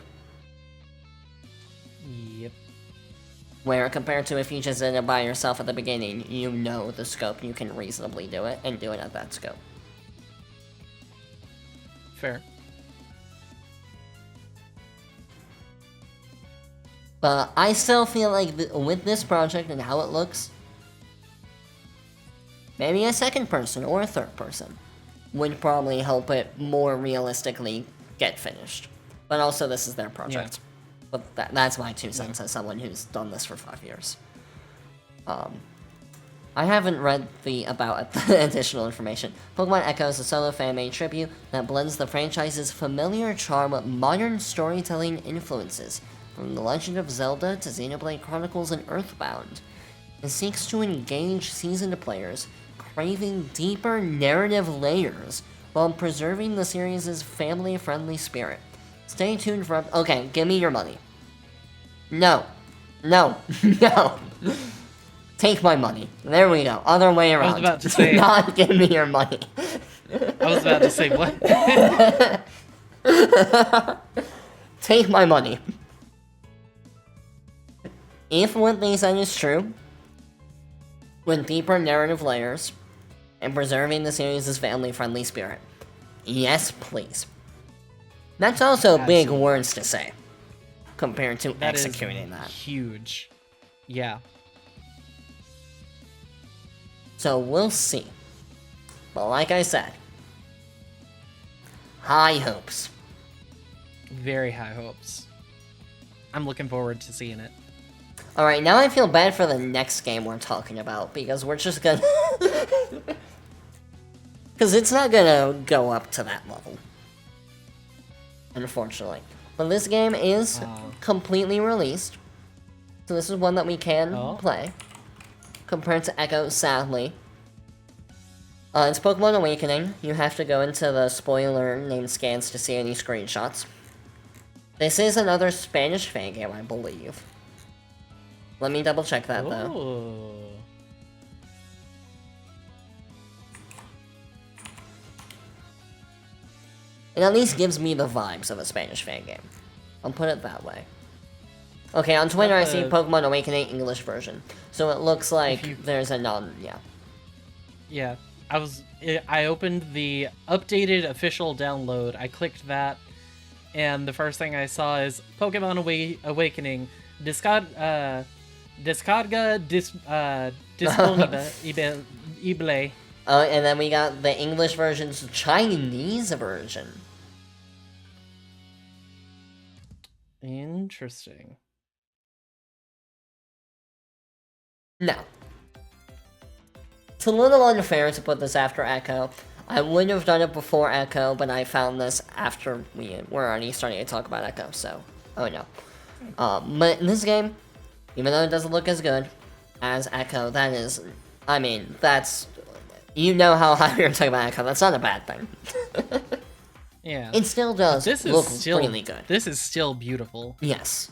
Yep. Where compared to if you just did it by yourself at the beginning, you know the scope, you can reasonably do it, and do it at that scope. Fair. But I still feel like with this project and how it looks, maybe a second person or a third person would probably help it more realistically get finished. But also, this is their project. Yeah. But that's my 2 cents as someone who's done this for 5 years. I haven't read the additional information. Pokemon Echo is a solo fan-made tribute that blends the franchise's familiar charm with modern storytelling influences, from The Legend of Zelda to Xenoblade Chronicles and Earthbound. It seeks to engage seasoned players, craving deeper narrative layers, while preserving the series' family-friendly spirit. Stay tuned for... Okay, give me your money. No. No. No. Take my money. There we go. Other way around. I was about to say... Not give me your money. I was about to say, what? Take my money. If what they said is true, with deeper narrative layers, and preserving the series' family-friendly spirit, yes, please. That's also big words to say, compared to executing that. Huge. Yeah. So we'll see. But like I said, high hopes. Very high hopes. I'm looking forward to seeing it. Alright, now I feel bad for the next game we're talking about, because we're just gonna... Because it's not gonna go up to that level. Unfortunately. But this game is completely released. So this is one that we can play. Compared to Echo, sadly. It's Pokemon Awakening. You have to go into the spoiler name scans to see any screenshots. This is another Spanish fan game, I believe. Let me double check that, though. It at least gives me the vibes of a Spanish fan game. I'll put it that way. Okay, on Twitter I see Pokemon Awakening English version. So it looks like there's a yeah. Yeah, I opened the updated official download, I clicked that, and the first thing I saw is Pokemon Awakening, Descarga Disponible. Oh, and then we got the English version's Chinese version. Interesting. No. It's a little unfair to put this after Echo. I wouldn't have done it before Echo, but I found this after we're already starting to talk about Echo, so... Oh no. But in this game, even though it doesn't look as good as Echo, that is... I mean, that's... You know how high we were talking about Echo, that's not a bad thing. Yeah. It still does look really good. This is still beautiful. Yes.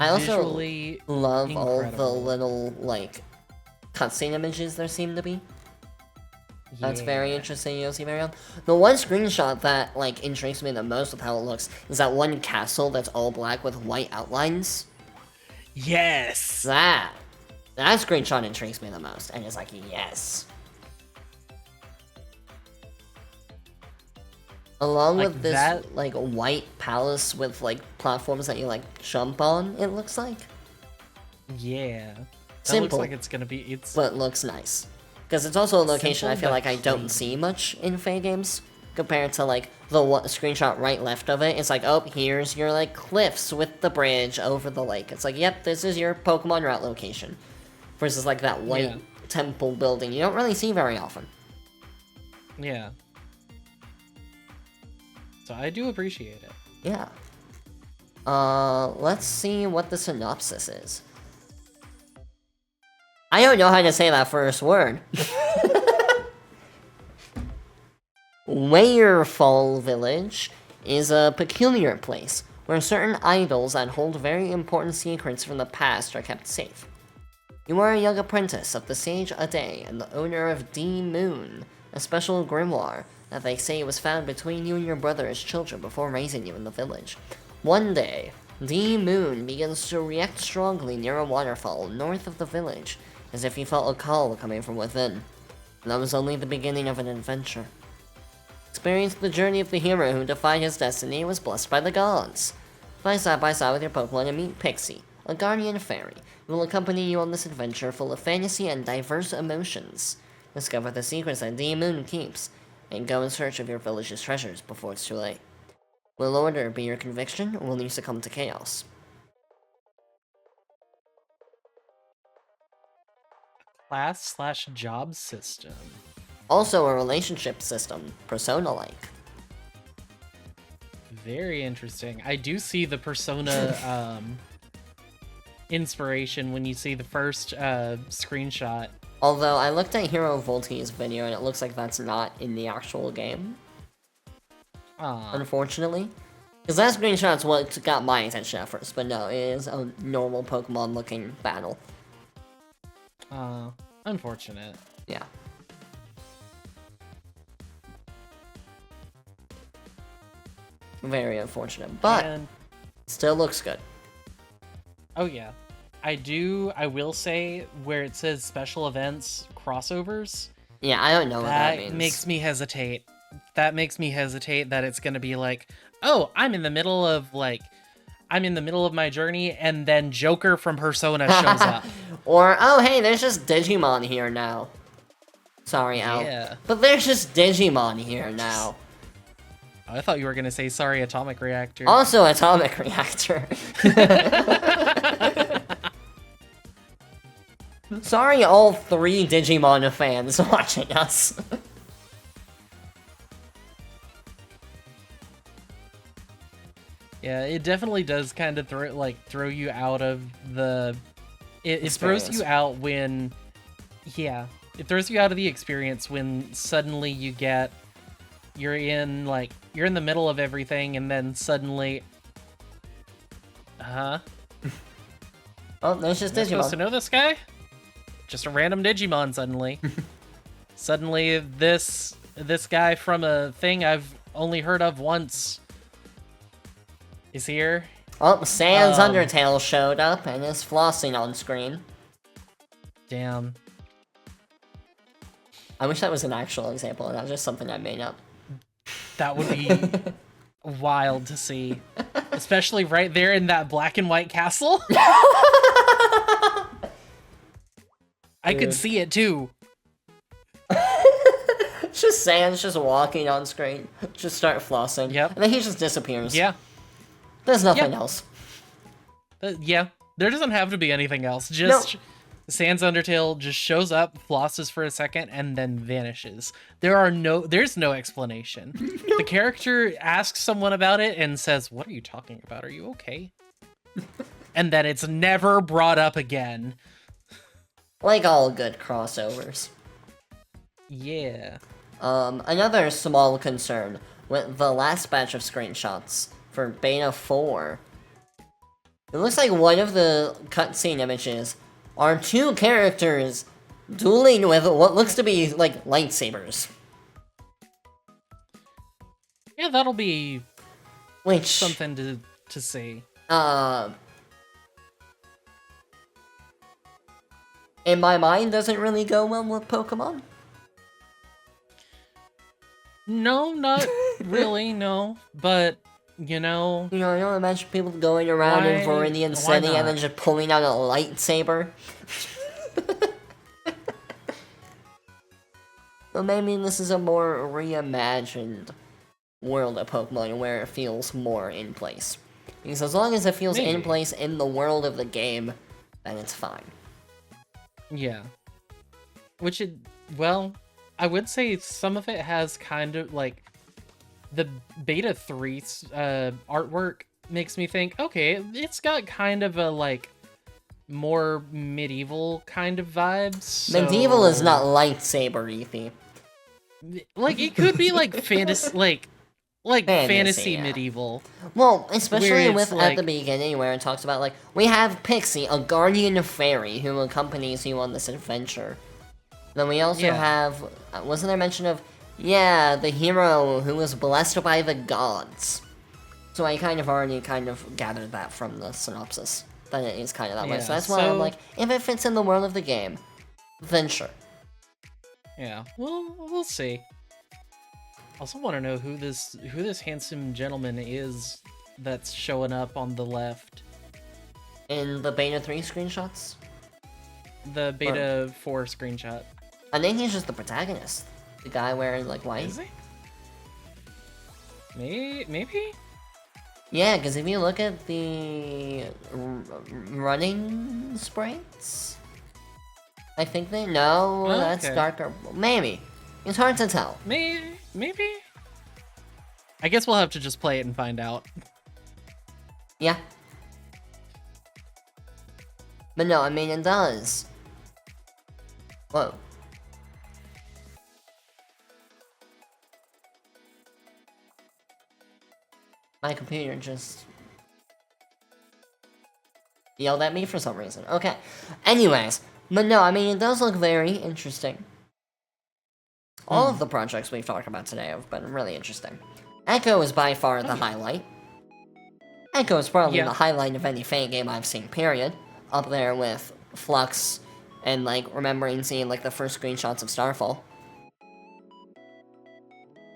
I also love incredible. All the little, like, cutscene images there seem to be. Yeah. That's very interesting, Yoshi-Marion. The one screenshot that, like, intrigues me the most with how it looks is that one castle that's all black with white outlines. Yes! That screenshot intrigues me the most, and it's like, yes. Along with this, like, white palace with, like, platforms that you, like, jump on, it looks like. Yeah. Simple. Looks like it's gonna be, but looks nice. Because it's also a location I feel like I don't see much in Fae games, compared to, like, the screenshot right left of it. It's like, oh, here's your, like, cliffs with the bridge over the lake. It's like, yep, this is your Pokemon route location. Versus, like, that white temple building you don't really see very often. Yeah. So I do appreciate it. Yeah. Let's see what the synopsis is. I don't know how to say that first word. Weirfall Village is a peculiar place where certain idols that hold very important secrets from the past are kept safe. You are a young apprentice of the Sage Ade and the owner of D Moon, a special grimoire that they say was found between you and your brother as children before raising you in the village. One day, D Moon begins to react strongly near a waterfall north of the village, as if he felt a call coming from within. And that was only the beginning of an adventure. Experience the journey of the hero who defied his destiny and was blessed by the gods. Fly side by side with your Pokemon and meet Pixie, a guardian fairy, who will accompany you on this adventure full of fantasy and diverse emotions. Discover the secrets that D Moon keeps, and go in search of your village's treasures before it's too late. Will order be your conviction, or will you succumb to chaos? Class/job system. Also a relationship system, Persona-like. Very interesting. I do see the Persona inspiration when you see the first screenshot. Although, I looked at Hero Volti's video and it looks like that's not in the actual game. Unfortunately. Because that screenshot's what got my attention at first, but no, it is a normal Pokemon-looking battle. Unfortunate. Yeah. Very unfortunate, but still looks good. Oh yeah. I will say, where it says special events crossovers. Yeah, I don't know what that means. That makes me hesitate. That makes me hesitate that it's gonna be like, oh, I'm in the middle of my journey, and then Joker from Persona shows up. Or, oh hey, there's just Digimon here now. Sorry, Al. Yeah. But there's just Digimon here now. I thought you were gonna say, sorry, Atomic Reactor. Also Atomic Reactor. Sorry, all 3 Digimon fans watching us. Yeah, it definitely does kind of throw you out of the. It throws you out when, yeah, it throws you out of the experience when suddenly you're in the middle of everything, and then suddenly, oh, there's just Digimon. Am I supposed to know this guy? Just a random Digimon suddenly. Suddenly, this guy from a thing I've only heard of once is here. Oh, Sans Undertale showed up and is flossing on screen. Damn. I wish that was an actual example and not just something I made up. That would be wild to see. Especially right there in that black and white castle. I could see it too. Just Sans just walking on screen. Just start flossing. Yep. And then he just disappears. Yeah. There's nothing else. Yeah. There doesn't have to be anything else. Just Sans Undertale just shows up, flosses for a second, and then vanishes. There's no explanation. The character asks someone about it and says, "What are you talking about? Are you okay?" And then it's never brought up again. Like all good crossovers. Yeah. Another small concern with the last batch of screenshots for Beta 4. It looks like one of the cutscene images are 2 characters dueling with what looks to be, like, lightsabers. Yeah, that'll be something to see. In my mind, doesn't really go well with Pokemon. No, not really, no. But, you know... You know, I don't imagine people going around in Viridian City and then just pulling out a lightsaber. But maybe this is a more reimagined world of Pokemon where it feels more in place. Because as long as it feels in place in the world of the game, then it's fine. Yeah. I would say some of it has kind of, like, the Beta 3 artwork makes me think, okay, it's got kind of a, like, more medieval kind of vibes. So... Medieval is not lightsaber, Ethy. Like, it could be like fantasy, like fantasy yeah. medieval. Well, especially Where with it's at like- the beginning where it talks about, like, we have Pixie, a guardian fairy who accompanies you on this adventure. Then we also Yeah. have, wasn't there mention of, yeah, the hero who was blessed by the gods. So I kind of already gathered that from the synopsis, that it is kind of that way. So Yeah, that's why I'm so- like, if it fits in the world of the game, then sure. Yeah, we'll see. Also want to know who this handsome gentleman is that's showing up on the left. In the Beta 3 screenshots, The Beta 4 screenshot. I think he's just the protagonist. The guy wearing, like, white. Is he? Maybe? Yeah, because if you look at the running sprites, I think they know that's okay. darker. Maybe. It's hard to tell. Maybe? I guess we'll have to just play it and find out. Yeah. But no, I mean, it does. Whoa. My computer just yelled at me for some reason. Okay. Anyways, but no, I mean, it does look very interesting. All of the projects we've talked about today have been really interesting. Echo is by far the highlight. Echo is probably the highlight of any fan game I've seen, period. Up there with Flux and, like, remembering seeing, like, the first screenshots of Starfall.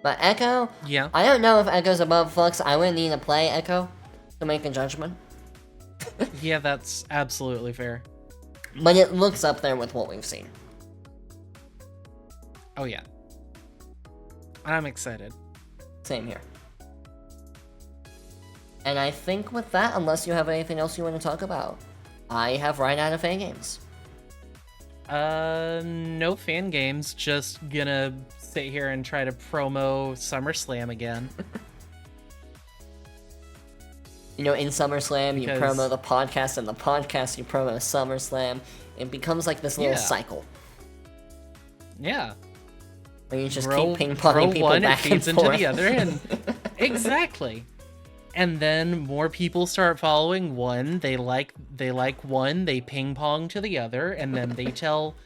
But Echo, Yeah. I don't know if Echo's above Flux. I would need to play Echo to make a judgment. Yeah, that's absolutely fair. But it looks up there with what we've seen. Oh yeah. I'm excited. Same here. And I think with that, unless you have anything else you want to talk about, I have run out of fan games. No fan games, just gonna sit here and try to promo SummerSlam again. You know, in SummerSlam, you Because- promo the podcast, and the podcast, you promo SummerSlam. It becomes like this little Yeah. cycle. Yeah. Where you just Grow- keep ping-ponging grow people one, back it feeds and into forth. the other, and exactly. And then more people start following one. They like one. They ping pong to the other, and then they tell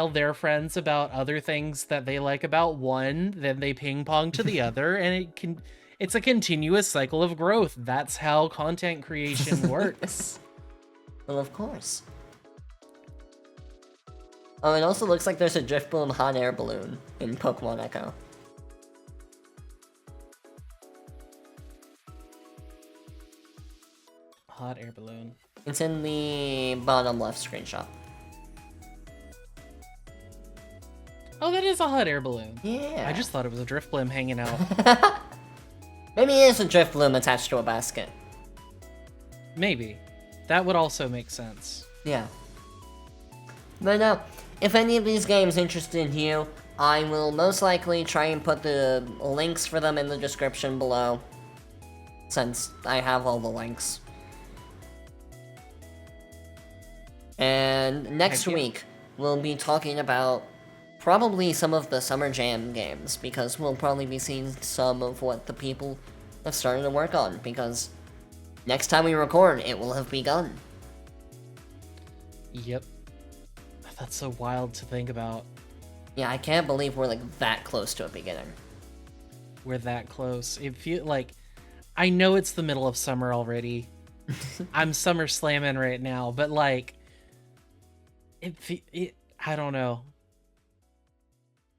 their friends about other things that they like about one. Then they ping pong to the other, and it's a continuous cycle of growth. That's how content creation works. Well, of course. Oh, it also looks like there's a Driftbloom hot air balloon in Pokemon Echo. Hot air balloon. It's in the bottom left screenshot. Oh, that is a hot air balloon. Yeah. I just thought it was a Drifblim hanging out. Maybe it is a Driftbloom attached to a basket. Maybe. That would also make sense. Yeah. But no, if any of these games interested you, I will most likely try and put the links for them in the description below, since I have all the links. And next Heck yeah. week, we'll be talking about probably some of the Summer Jam games, because we'll probably be seeing some of what the people have started to work on, because next time we record, it will have begun. Yep. That's so wild to think about. Yeah, I can't believe we're like that close to a beginning. We're that close. It feel like I know it's the middle of summer already. I'm summer slamming right now, but like it I don't know.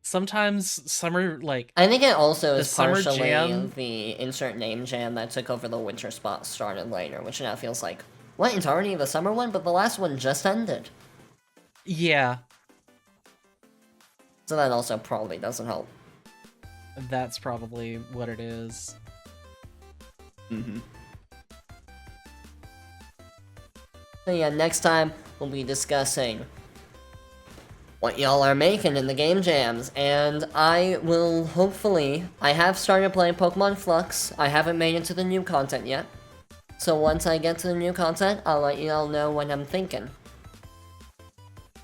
Sometimes summer like I think it also The is Summer partially Jam? the insert name jam that took over the winter spot started later, which now feels like, what, it's already the summer one? But the last one just ended. yeah, So that also probably doesn't help. that's probably what it is. So yeah, next time we'll be discussing what y'all are making in the game jams, and I will hopefully... I have started playing Pokemon Flux. I haven't made it to the new content yet. So once I get to the new content, I'll let y'all know what I'm thinking.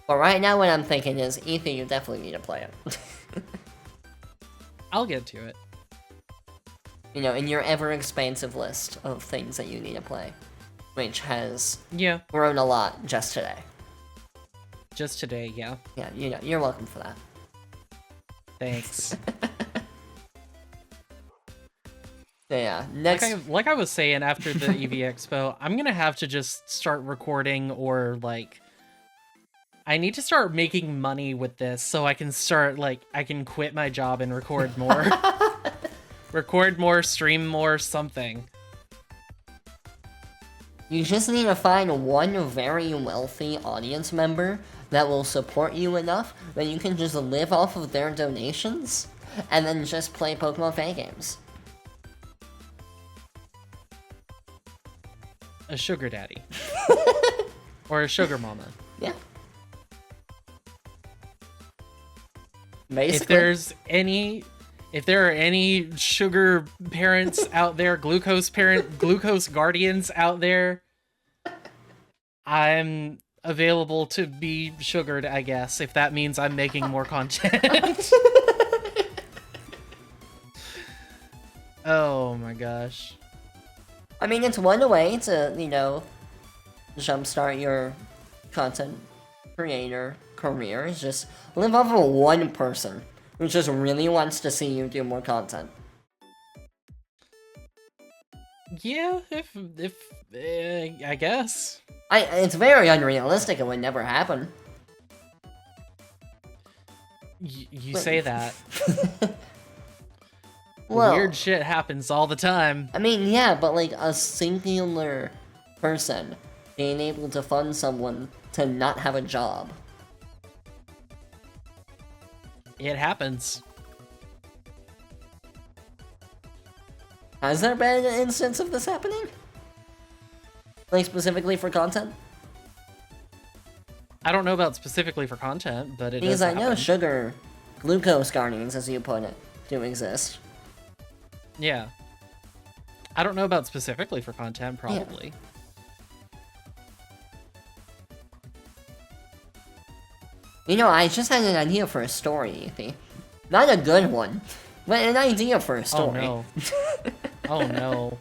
But right now what I'm thinking is, Ethan, you definitely need to play it. I'll get to it. You know, in your ever-expansive list of things that you need to play, which has grown a lot just today. Just today, yeah. Yeah, you know, you're welcome for that. Thanks. Yeah, next... Like I was saying after the EV Expo, I'm gonna have to just start recording, or like I need to start making money with this so I can start, like, I can quit my job and record more. Record more, stream more, something. You just need to find one very wealthy audience member that will support you enough that you can just live off of their donations and then just play Pokemon fan games. A sugar daddy. Or a sugar mama. Yeah. Basically. If there are any sugar parents out there, glucose guardians out there, I'm available to be sugared, I guess, if that means I'm making more content. Oh my gosh. I mean, it's one way to, you know, jumpstart your content creator career, is just live off of one person who just really wants to see you do more content. Yeah, if I guess. It's very unrealistic, it would never happen. You say that. Well, weird shit happens all the time. I mean, yeah, but like a singular person being able to fund someone to not have a job. It happens. Has there been an instance of this happening? Like, specifically for content? I don't know about specifically for content, but it because does I know sugar, glucose guardians, as you put it, do exist. Yeah. I don't know about specifically for content, probably. Yeah. You know, I just had an idea for a story, Ethan. Not a good one, but an idea for a story. Oh no. Oh no.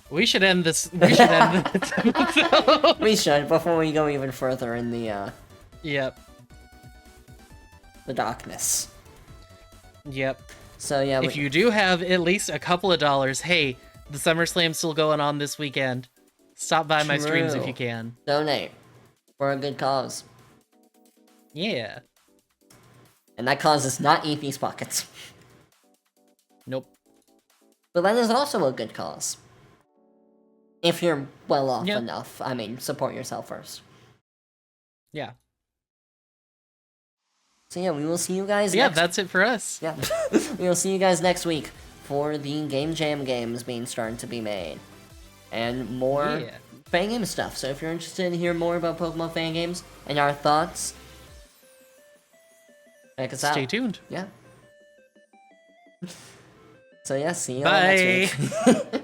We should end this. We should end this episode. We should, before we go even further in the, Yep. the darkness. Yep. So yeah, if you do have at least a couple of dollars, hey, the SummerSlam's still going on this weekend. Stop by my streams if you can. Donate. For a good cause. Yeah. And that cause is not EP's pockets. Nope. But that is also a good cause. If you're well off Yep. enough. I mean, support yourself first. Yeah. So yeah, we will see you guys Yeah, that's it for us. Yeah. We will see you guys next week for the Game Jam games being started to be made. And more fan game stuff. So if you're interested in hearing more about Pokemon fan games and our thoughts, check us out. Stay tuned. Yeah. So yeah, see you all Bye. next week.